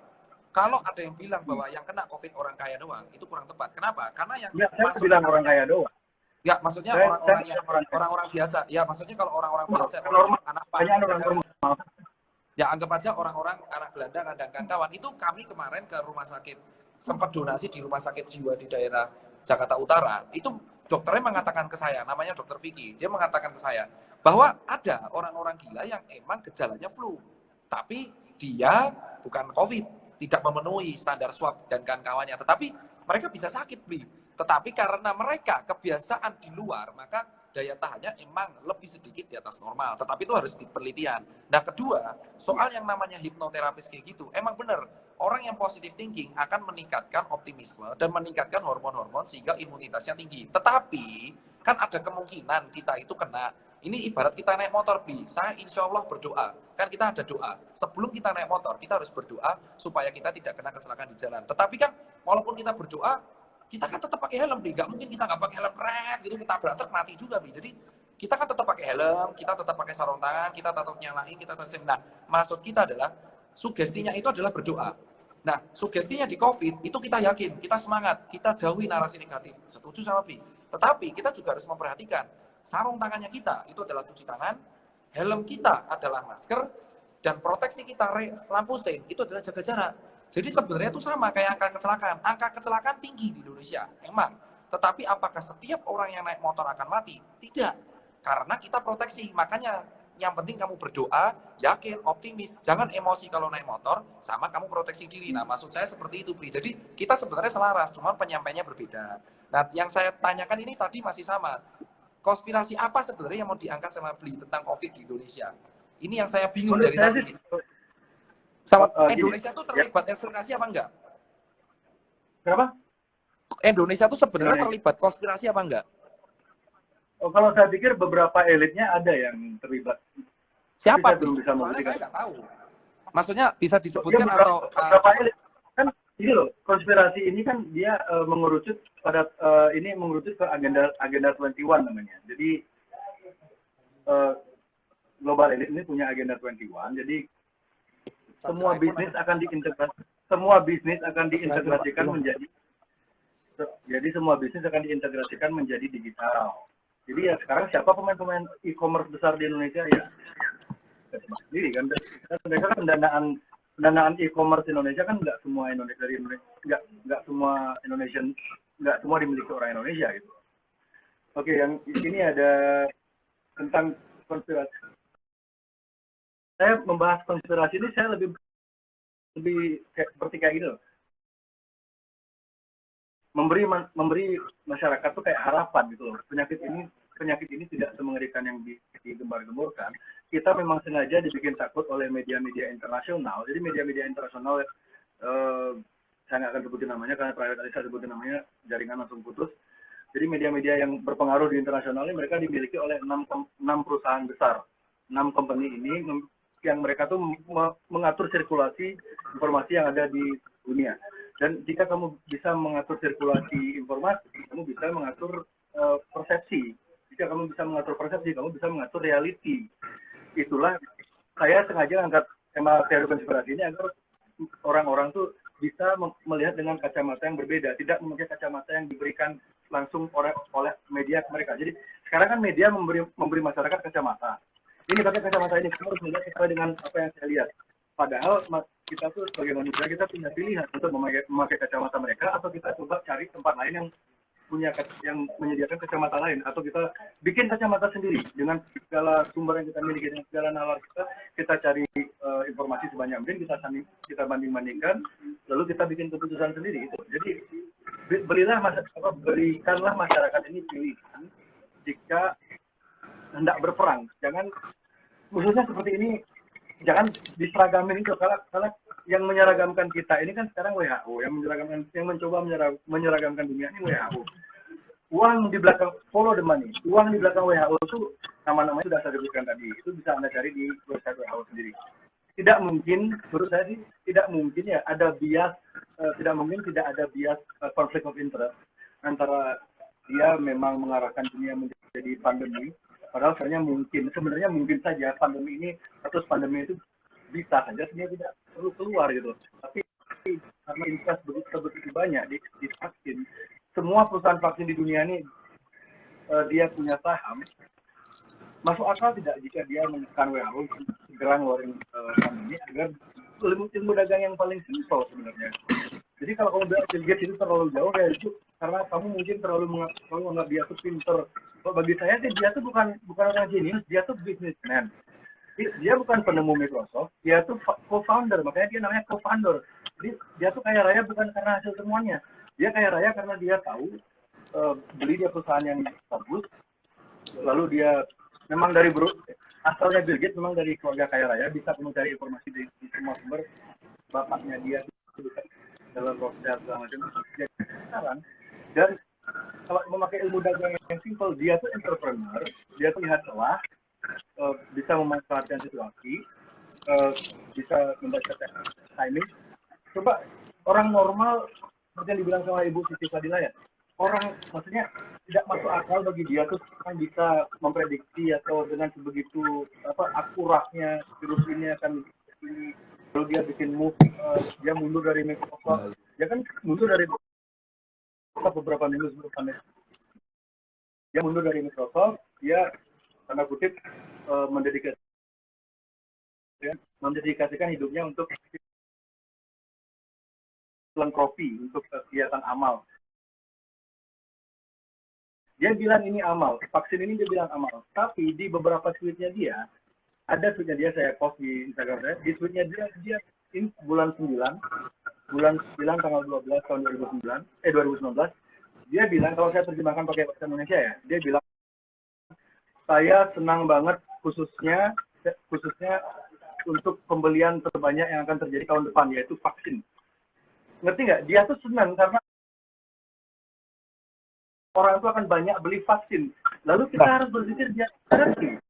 Kalau ada yang bilang bahwa yang kena COVID orang kaya doang, itu kurang tepat. Kenapa? Karena yang saya bilang orang kaya doang. Ya, maksudnya orang-orang biasa. Ya, maksudnya kalau orang-orang biasa, anak normal. Ya, anggap aja orang-orang anak gelandang dan kawan. Itu kami kemarin ke rumah sakit, sempat donasi di rumah sakit jiwa di daerah Jakarta Utara. Itu dokternya mengatakan ke saya, namanya Dokter Vicky. Dia mengatakan ke saya bahwa ada orang-orang gila yang emang gejalanya flu, tapi dia bukan COVID, tidak memenuhi standar swab dan kawan-kawannya. Tetapi mereka bisa sakit, Bli. Tetapi karena mereka kebiasaan di luar, maka daya tahannya emang lebih sedikit di atas normal. Tetapi itu harus dipenelitian. Nah, kedua, soal yang namanya hipnoterapis kayak gitu, emang benar, orang yang positive thinking akan meningkatkan optimisme dan meningkatkan hormon-hormon sehingga imunitasnya tinggi. Tetapi, kan ada kemungkinan kita itu kena. Ini ibarat kita naik motor, Bi. Saya insya Allah berdoa. Kan kita ada doa. Sebelum kita naik motor, kita harus berdoa supaya kita tidak kena kecelakaan di jalan. Tetapi kan, walaupun kita berdoa, kita kan tetap pakai helm, Bi. Nggak mungkin kita nggak pakai helm, gitu, kita truk mati juga, Bi. Jadi, kita kan tetap pakai helm, kita tetap pakai sarung tangan, kita tetap nyalain, kita tetap... Nah, maksud kita adalah, sugestinya itu adalah berdoa. Nah, sugestinya di COVID, itu kita yakin, kita semangat, kita jauhi narasi negatif. Setuju sama Bi. Tetapi, kita juga harus memperhatikan, sarung tangannya kita, itu adalah cuci tangan, helm kita adalah masker, dan proteksi kita, lampu sein, itu adalah jaga jarak. Jadi sebenarnya itu sama kayak angka kecelakaan. Angka kecelakaan tinggi di Indonesia, emang. Tetapi apakah setiap orang yang naik motor akan mati? Tidak. Karena kita proteksi. Makanya yang penting kamu berdoa, yakin, optimis. Jangan emosi kalau naik motor, sama kamu proteksi diri. Nah, maksud saya seperti itu, Bri. Jadi kita sebenarnya selaras, cuma penyampaiannya berbeda. Nah, yang saya tanyakan ini tadi masih sama. Konspirasi apa sebenarnya yang mau diangkat sama Bli tentang COVID di Indonesia? Ini yang saya bingung dari tadi. Sama Indonesia itu terlibat konspirasi apa enggak? Kenapa? Indonesia itu sebenarnya terlibat konspirasi apa enggak? Oh, kalau saya pikir beberapa elitnya ada yang terlibat. Siapa? Belum bisa soalnya saya nggak tahu. Maksudnya bisa disebutkan ya, atau beberapa elit kan ini loh, konspirasi ini kan dia mengerucut pada ini mengerucut ke agenda 21 namanya. Jadi global elite ini punya agenda 21. Jadi semua bisnis akan diintegrasikan menjadi digital. Jadi ya sekarang siapa pemain-pemain e-commerce besar di Indonesia ya sendiri kan. Mereka kan pendanaan e-commerce Indonesia kan nggak semua nggak semua dimiliki orang Indonesia gitu. Oke, yang ini ada tentang konspirasi. Saya membahas konspirasi ini saya lebih seperti kayak gini loh. Memberi masyarakat tuh kayak harapan gitu loh. Penyakit ini tidak semengerikan yang digembar-gemborkan. Kita memang sengaja dibikin takut oleh media-media internasional. Jadi media-media internasional saya nggak akan sebutin namanya karena private tadi saya sebutin namanya jaringan langsung putus. Jadi media-media yang berpengaruh di internasional ini mereka dimiliki oleh 6 perusahaan besar. 6 company ini yang mereka tuh mengatur sirkulasi informasi yang ada di dunia. Dan jika kamu bisa mengatur sirkulasi informasi, kamu bisa mengatur persepsi. Jika kamu bisa mengatur persepsi, kamu bisa mengatur reality. Itulah saya sengaja angkat tema teori konspirasi ini agar orang-orang tuh bisa melihat dengan kacamata yang berbeda, tidak memakai kacamata yang diberikan langsung oleh media ke mereka. Jadi sekarang kan media memberi masyarakat kacamata. Ini pakai kacamata ini, kamu harus melihat sesuai dengan apa yang saya lihat. Padahal kita tuh sebagai manusia kita punya pilihan untuk memakai kacamata mereka atau kita coba cari tempat lain yang menyediakan kacamata lain atau kita bikin kacamata sendiri dengan segala sumber yang kita miliki dengan segala nalar kita cari informasi sebanyak mungkin kita banding-bandingkan lalu kita bikin keputusan sendiri itu. Jadi berikanlah masyarakat ini pilihan jika hendak berperang. Jangan khususnya seperti ini jangan diseragamin itu kalau yang menyeragamkan kita ini kan sekarang WHO yang mencoba menyeragamkan dunia ini WHO. Uang di belakang follow the money. Uang di belakang WHO itu nama-namanya sudah saya sebutkan tadi. Itu bisa Anda cari di website WHO sendiri. tidak mungkin, menurut saya sih tidak mungkin ya ada bias, tidak mungkin tidak ada bias conflict of interest antara dia memang mengarahkan dunia menjadi pandemi, padahal sebenarnya mungkin saja pandemi ini atau pandemi itu bisa saja sebenarnya tidak perlu keluar gitu. Tapi karena invest begitu banyak di vaksin, semua perusahaan vaksin di dunia ini dia punya saham. Masuk akal tidak jika dia menekan WHO segera ngeluarin pandemi agar ilmu dagang yang paling simpel sebenarnya. Jadi kalau kamu bilang Bill Gates itu terlalu jauh ya itu karena kamu mungkin terlalu menganggap dia tuh pinter. Kalau bagi saya sih dia tuh bukan orang jenius, dia tuh businessman. Dia bukan penemu Microsoft, dia tuh co-founder, makanya dia namanya co-founder. Jadi dia tuh kaya raya bukan karena hasil temuannya, dia kaya raya karena dia tahu beli dia perusahaan yang bagus, lalu dia memang asalnya Bill Gates memang dari keluarga kaya raya, bisa mencari informasi di semua sumber. Bapaknya dia dalam proses segala macam. Jadi sekarang dan kalau memakai ilmu dagang yang simple, dia tuh entrepreneur, dia tuh lihat celah, bisa memanfaatkan situasi, bisa membaca timing. Coba orang normal seperti yang dibilang sama Ibu Siti Fadila ya, orang maksudnya tidak masuk akal bagi dia tuh kan bisa memprediksi atau dengan sebegitu akuratnya virus ini akan ini, lalu dia bikin move, dia mundur dari Microsoft, dia kan mundur dari beberapa minggu sebelumnya, dia mundur dari Microsoft, dia tanda kutip mendedikasikan hidupnya untuk filantropi, untuk kegiatan amal. Dia bilang ini amal, vaksin ini dia bilang amal. Tapi di beberapa tweetnya dia, ada tweetnya dia, saya post di Instagram saya, di tweetnya dia ini bulan 9 tanggal 12 tahun 2019, dia bilang, kalau saya terjemahkan pakai bahasa Indonesia ya, dia bilang, saya senang banget khususnya untuk pembelian terbanyak yang akan terjadi tahun depan, yaitu vaksin. Ngerti nggak? Dia tuh senang karena orang itu akan banyak beli vaksin. Lalu kita harus berpikir dia ngerti.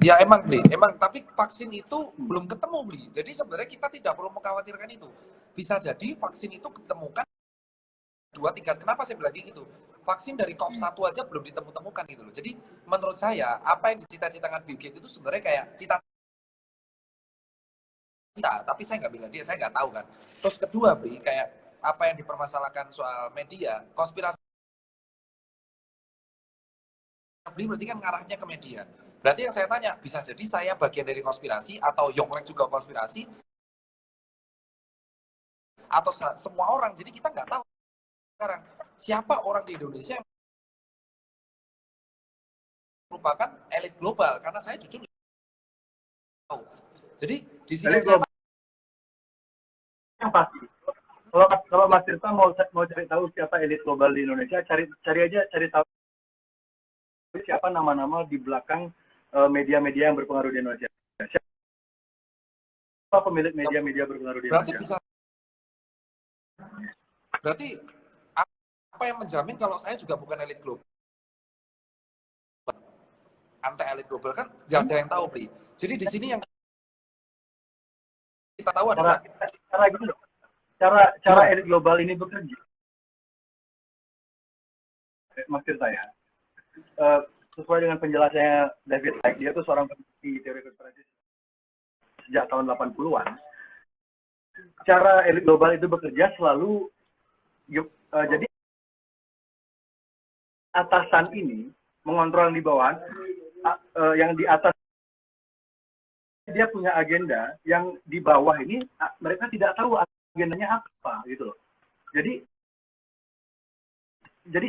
Ya emang Bli, tapi vaksin itu belum ketemu Bli. Jadi sebenarnya kita tidak perlu mengkhawatirkan itu. Bisa jadi vaksin itu ketemukan 2-3. Kenapa saya bilang gitu? Vaksin dari COV1 aja belum ditemu-temukan gitu loh. Jadi menurut saya apa yang dicita-citakan Bill Gates itu sebenarnya kayak cita-cita, tapi saya nggak bilang dia, saya nggak tahu kan. Terus kedua Bli, kayak apa yang dipermasalahkan soal media, konspirasi Bli berarti kan ngarahnya ke media. Berarti yang saya tanya, bisa jadi saya bagian dari konspirasi atau Yonglek juga konspirasi atau semua orang. Jadi kita nggak tahu sekarang siapa orang di Indonesia yang merupakan elit global, karena saya jujur tahu. Jadi di sini saya yang pasti. Kalau Mas Tirta mau cari tahu siapa elit global di Indonesia, cari tahu siapa nama-nama di belakang media-media yang berpengaruh di Indonesia. Siapa pemilik media-media berpengaruh di Indonesia? Berarti apa yang menjamin kalau saya juga bukan elit global? Anti elit global kan tidak ada yang tahu, Bli. Jadi di sini yang kita tahu adalah cara elit global ini bekerja. Maksud saya, sesuai dengan penjelasannya David Icke, dia itu seorang peneliti teori konspirasi sejak tahun 80-an. Cara elit global itu bekerja selalu, jadi atasan ini mengontrol yang di bawah, yang di atas dia punya agenda, yang di bawah ini mereka tidak tahu agendanya apa gitu loh. Jadi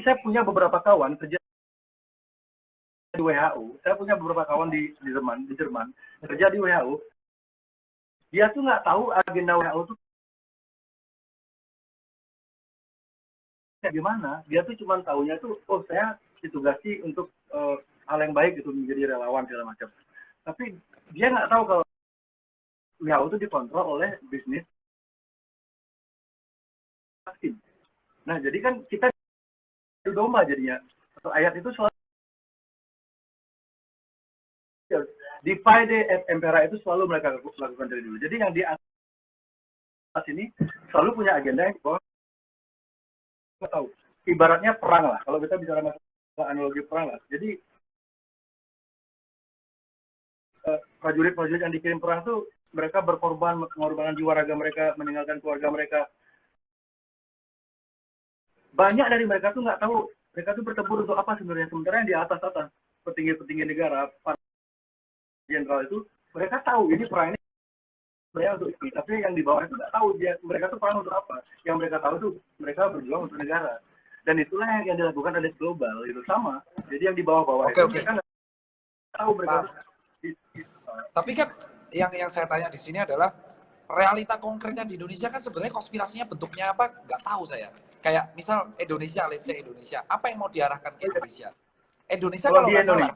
saya punya beberapa kawan kerja di WHO, saya punya beberapa kawan di Jerman kerja di WHO. Dia tuh nggak tahu agenda WHO tuh gimana. Dia tuh cuma tahunya tuh, oh saya ditugasi untuk hal yang baik gitu, menjadi relawan segala macam. Tapi dia nggak tahu kalau WHO itu dikontrol oleh bisnis vaksin. Nah jadi kan kita domba jadinya. Atau ayat itu selalu Divide et Impera itu selalu mereka lakukan dari dulu. Jadi yang di atas ini selalu punya agenda yang bahwa nggak tahu. Ibaratnya perang lah. Kalau kita bicara masalah analogi perang lah. Jadi prajurit-prajurit yang dikirim perang tuh mereka berkorban, mengorbankan jiwa raga mereka, meninggalkan keluarga mereka. Banyak dari mereka tuh nggak tahu mereka tuh bertempur untuk apa sebenarnya. Sementara yang di atas-atas, petinggi-petinggi negara, para jenderal itu, mereka tahu ini perang ini sebenarnya untuk ini. Tapi yang di bawah itu nggak tahu mereka tuh perang untuk apa. Yang mereka tahu tuh mereka berjuang untuk negara. Dan itulah yang dilakukan elit global itu sama. Jadi yang di bawah-bawah itu mereka nggak tahu mereka. Tapi kan yang saya tanya di sini adalah realita konkretnya di Indonesia kan sebenarnya konspirasinya bentuknya apa nggak tahu saya. Kayak misal Indonesia, let's say Indonesia, apa yang mau diarahkan ke Indonesia? Indonesia kalau nggak salah,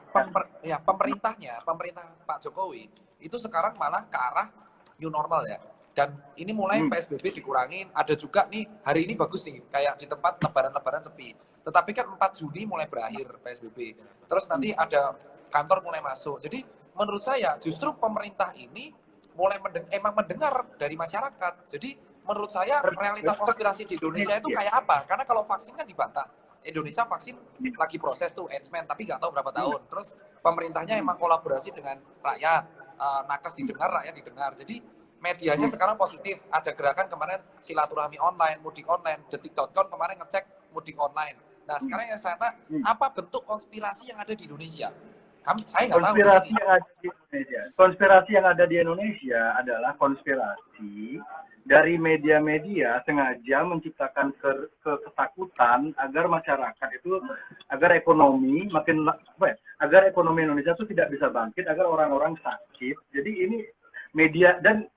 pemerintah Pak Jokowi itu sekarang malah ke arah new normal ya. Dan ini mulai PSBB dikurangin, ada juga nih hari ini bagus nih, kayak di tempat lebaran-lebaran sepi. Tetapi kan 4 Juni mulai berakhir PSBB. Terus nanti ada kantor mulai masuk. Jadi menurut saya justru pemerintah ini mulai emang mendengar dari masyarakat. Jadi menurut saya realitas konspirasi di Indonesia itu kayak apa? Karena kalau vaksin kan dibantah. Indonesia vaksin lagi proses tuh, Edsman, tapi nggak tahu berapa tahun. Terus pemerintahnya emang kolaborasi dengan rakyat, nakes didengar, rakyat didengar. Jadi medianya sekarang positif. Ada gerakan kemarin silaturahmi online, mudik online, detik.com kemarin ngecek mudik online. Nah sekarang yang saya tanya, apa bentuk konspirasi yang ada di Indonesia? Saya nggak tahu. Konspirasi yang ada di Indonesia adalah konspirasi dari media-media sengaja menciptakan ketakutan agar masyarakat itu, agar ekonomi agar ekonomi Indonesia itu tidak bisa bangkit, agar orang-orang sakit. Jadi ini media, dan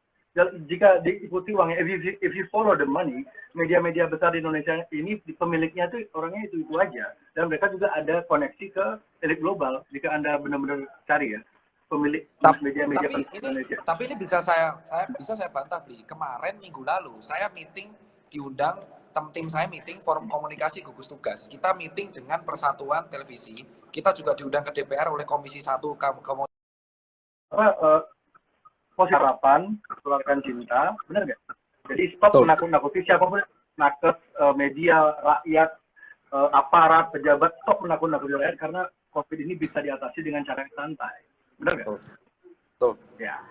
jika diikuti uangnya, if you follow the money, media-media besar di Indonesia ini pemiliknya tuh orangnya itu aja, dan mereka juga ada koneksi ke elit global. Jika Anda benar-benar cari ya pemilik media-media Indonesia. Tapi ini bisa saya bantah, Bli. Kemarin minggu lalu saya meeting, diundang tim saya meeting forum komunikasi gugus tugas. Kita meeting dengan Persatuan Televisi. Kita juga diundang ke DPR oleh Komisi 1 posisi harapan, keluarkan cinta, benar nggak? Jadi stop menakut-nakuti siapapun, nakes, media, rakyat, aparat, pejabat, stop menakut-nakuti rakyat karena COVID ini bisa diatasi dengan cara yang santai, benar nggak? Betul. Ya.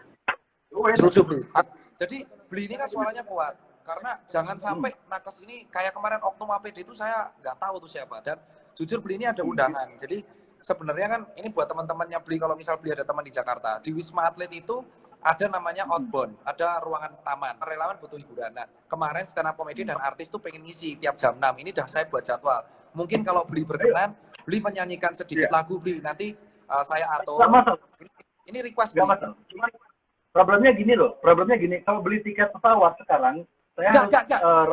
Jadi Bli ini kan suaranya kuat, karena jangan sampai nakes ini kayak kemarin Oknum APD itu saya nggak tahu tuh siapa, dan jujur Bli ini ada undangan. Jadi sebenarnya kan ini buat teman-temannya Bli, kalau misal Bli ada teman di Jakarta, di Wisma Atlet itu ada namanya outbound, ada ruangan taman. Relawan butuh hiburan. Nah, kemarin stand up comedy dan artis tuh pengen ngisi tiap jam 6. Ini dah saya buat jadwal. Mungkin kalau Bli berkenan, Bli menyanyikan sedikit lagu Bli. Nanti saya atur. Ini request Bli. Cuma problemnya gini loh. Kalau beli tiket pesawat sekarang, saya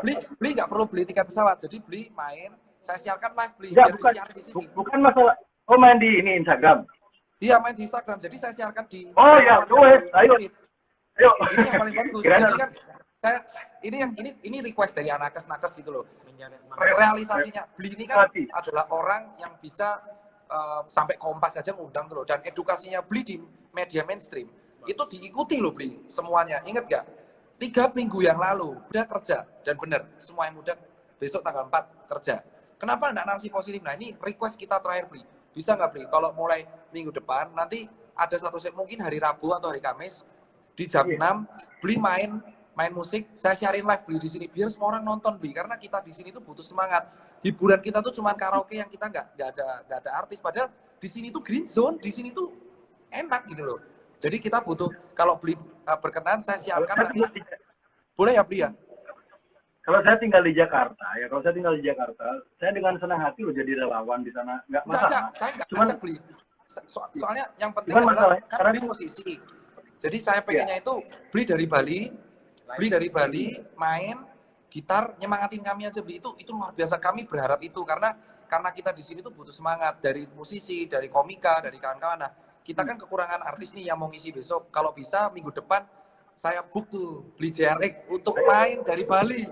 Bli nggak perlu beli tiket pesawat. Jadi Bli main, saya siarkan live Bli. Bukan masalah. Oh, main di ini Instagram. Iya, main di Instagram. Jadi saya siarkan di. Oh ya, ayo. Ini yang paling bagus. Jadi kan ini request dari nakes itu loh. Realisasinya Bli ini kan adalah orang yang bisa sampai Kompas saja ngundang tuh loh. Dan edukasinya Bli di media mainstream itu diikuti loh Bli semuanya. Ingat gak? 3 minggu yang lalu udah kerja, dan benar semua yang muda besok tanggal 4 kerja. Kenapa enggak narasi positif? Nah ini request kita terakhir Bli. Bisa nggak Bli? Kalau mulai minggu depan nanti ada satu set, mungkin hari Rabu atau hari Kamis di jam 6 Bli main musik, saya siarin live Bli di sini biar semua orang nonton Bli, karena kita di sini tuh butuh semangat. Hiburan kita tuh cuma karaoke yang kita nggak ada artis, padahal di sini tuh green zone, di sini tuh enak gitu loh. Jadi kita butuh, kalau Bli berkenan saya siapkan nanti. Boleh ya Bli ya? Kalau saya tinggal di Jakarta, saya dengan senang hati loh jadi relawan di sana. Nggak masalah. Saya nggak Bli. Soalnya yang penting adalah kan Bli musisi. Jadi saya pengennya itu Bli dari Bali, main gitar, nyemangatin kami aja Bli. Itu luar biasa, kami berharap itu karena kita di sini tuh butuh semangat dari musisi, dari komika, dari kawan-kawan. Nah, kita kan kekurangan artis nih yang mau ngisi besok. Kalau bisa minggu depan saya book tuh Bli JRX untuk main dari Bali.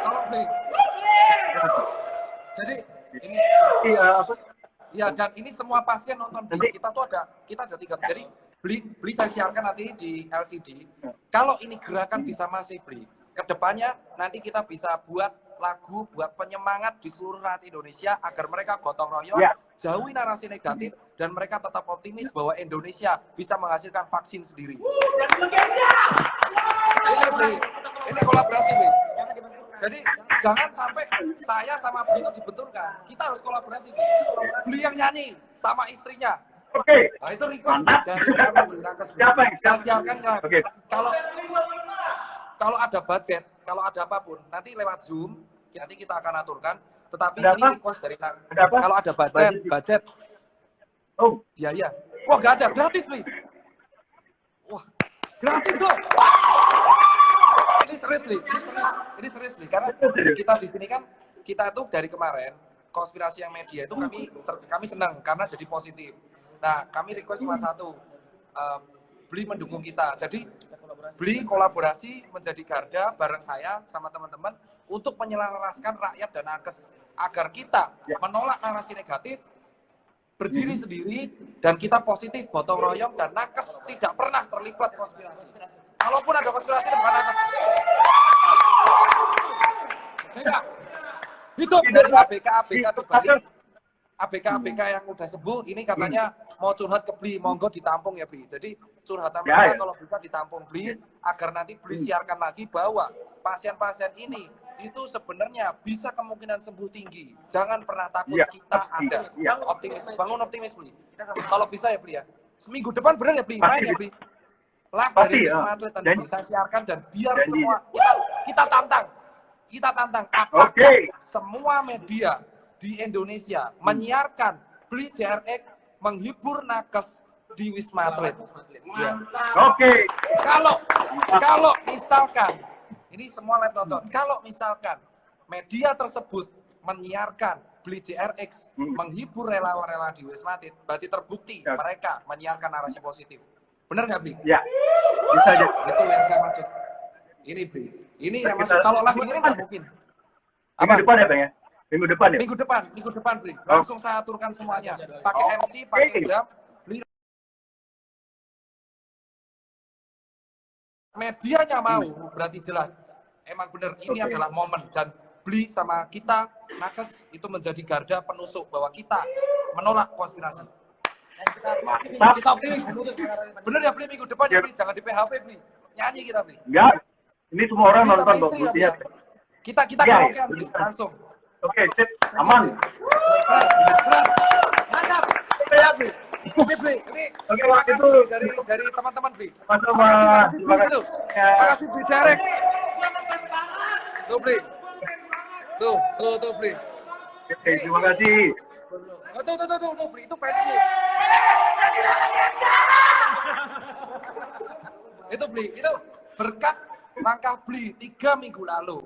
Tolong Bli. Jadi Ini Iya, apa? ya, dan ini semua pasien nonton Bli. Kita ada 3. Jadi Bli saya siarkan nanti di LCD. Kalau ini gerakan bisa masif Bli, kedepannya nanti kita bisa buat lagu, buat penyemangat di seluruh rakyat Indonesia agar mereka gotong royong, jauhi narasi negatif, dan mereka tetap optimis bahwa Indonesia bisa menghasilkan vaksin sendiri. Ini Bli, ini kolaborasi Bli. Jadi jangan sampai saya sama Bli itu dibenturkan. Kita harus kolaborasi Bli. Bli yang nyanyi sama istrinya. Oke. Nah, itu request dari Bli Nakes. Saya siarkan lah. Kalau ada budget, kalau ada apapun, nanti lewat Zoom, nanti kita akan aturkan. Tetapi ini request dari kalau ada budget. Oh, Biaya. Wah, nggak ada, gratis Bli. Wah, gratis dong. Ini serius Bli, ini serius Bli. Karena kita di sini kan, kita tuh dari kemarin konspirasi yang media itu kami senang karena jadi positif. Nah, kami request cuma satu, Bli mendukung kita. Jadi Bli kolaborasi menjadi garda bareng saya sama teman-teman untuk menyelaraskan rakyat dan nakes agar kita menolak narasi negatif, berdiri sendiri, dan kita positif, gotong royong, dan nakes tidak pernah terlibat konspirasi. Kalaupun ada konspirasi, itu bukan nakes. Enggak. Hidup dari ABK-ABK di Bali. ABK-ABK yang udah sembuh, ini katanya mau curhat ke Bli, monggo ditampung ya Bli. Jadi curhatan mereka kalau bisa ditampung Bli, agar nanti Bli siarkan lagi bahwa pasien-pasien ini itu sebenarnya bisa kemungkinan sembuh tinggi. Jangan pernah takut, kita ada. Optimis, bangun optimis Bli. Kalau bisa ya Bli ya. Seminggu depan bener ya Bli, main ya Bli. Live dari Wisma Atlet dan bisa siarkan, dan biar semua kita tantang. Kita tantang apakah semua media di Indonesia menyiarkan Bli JRX menghibur nakes di Wisma Atlet. Ya. Kalau misalkan ini semua live nonton, kalau misalkan media tersebut menyiarkan Bli JRX menghibur relawan-relawan di Wisma Atlet, berarti terbukti mereka menyiarkan narasi positif. Bener nggak Bli? Ya, bisa aja. Itu yang saya maksud. Ini Bli. Ini yang maksud. Kalau live ini nggak mungkin. Minggu depan ya Bang ya? Minggu depan ya? Minggu depan Bli. Langsung saya aturkan semuanya. Pakai MC, pakai jam. Bli. Medianya mau, berarti jelas. Emang benar ini adalah momen, dan Bli sama kita nakes itu menjadi garda penusuk bahwa kita menolak konspirasi. Kita optimis. Bener ya Bli, minggu depan ya Bli, jangan di PHP Bli. Nyanyi kita Bli. Enggak. Ini semua orang nonton Bang. Kita karaokean Bli, langsung. Oke, sip. Aman. Mantap. Ya Bli. Oke Bli, ini itu dari teman-teman Bli. Terima kasih Bli JRX. Tuh Bli. Tuh Bli. Oke, terima kasih. Tuh Bli, itu fansmu. Itu Bli, itu berkat langkah Bli 3 minggu lalu.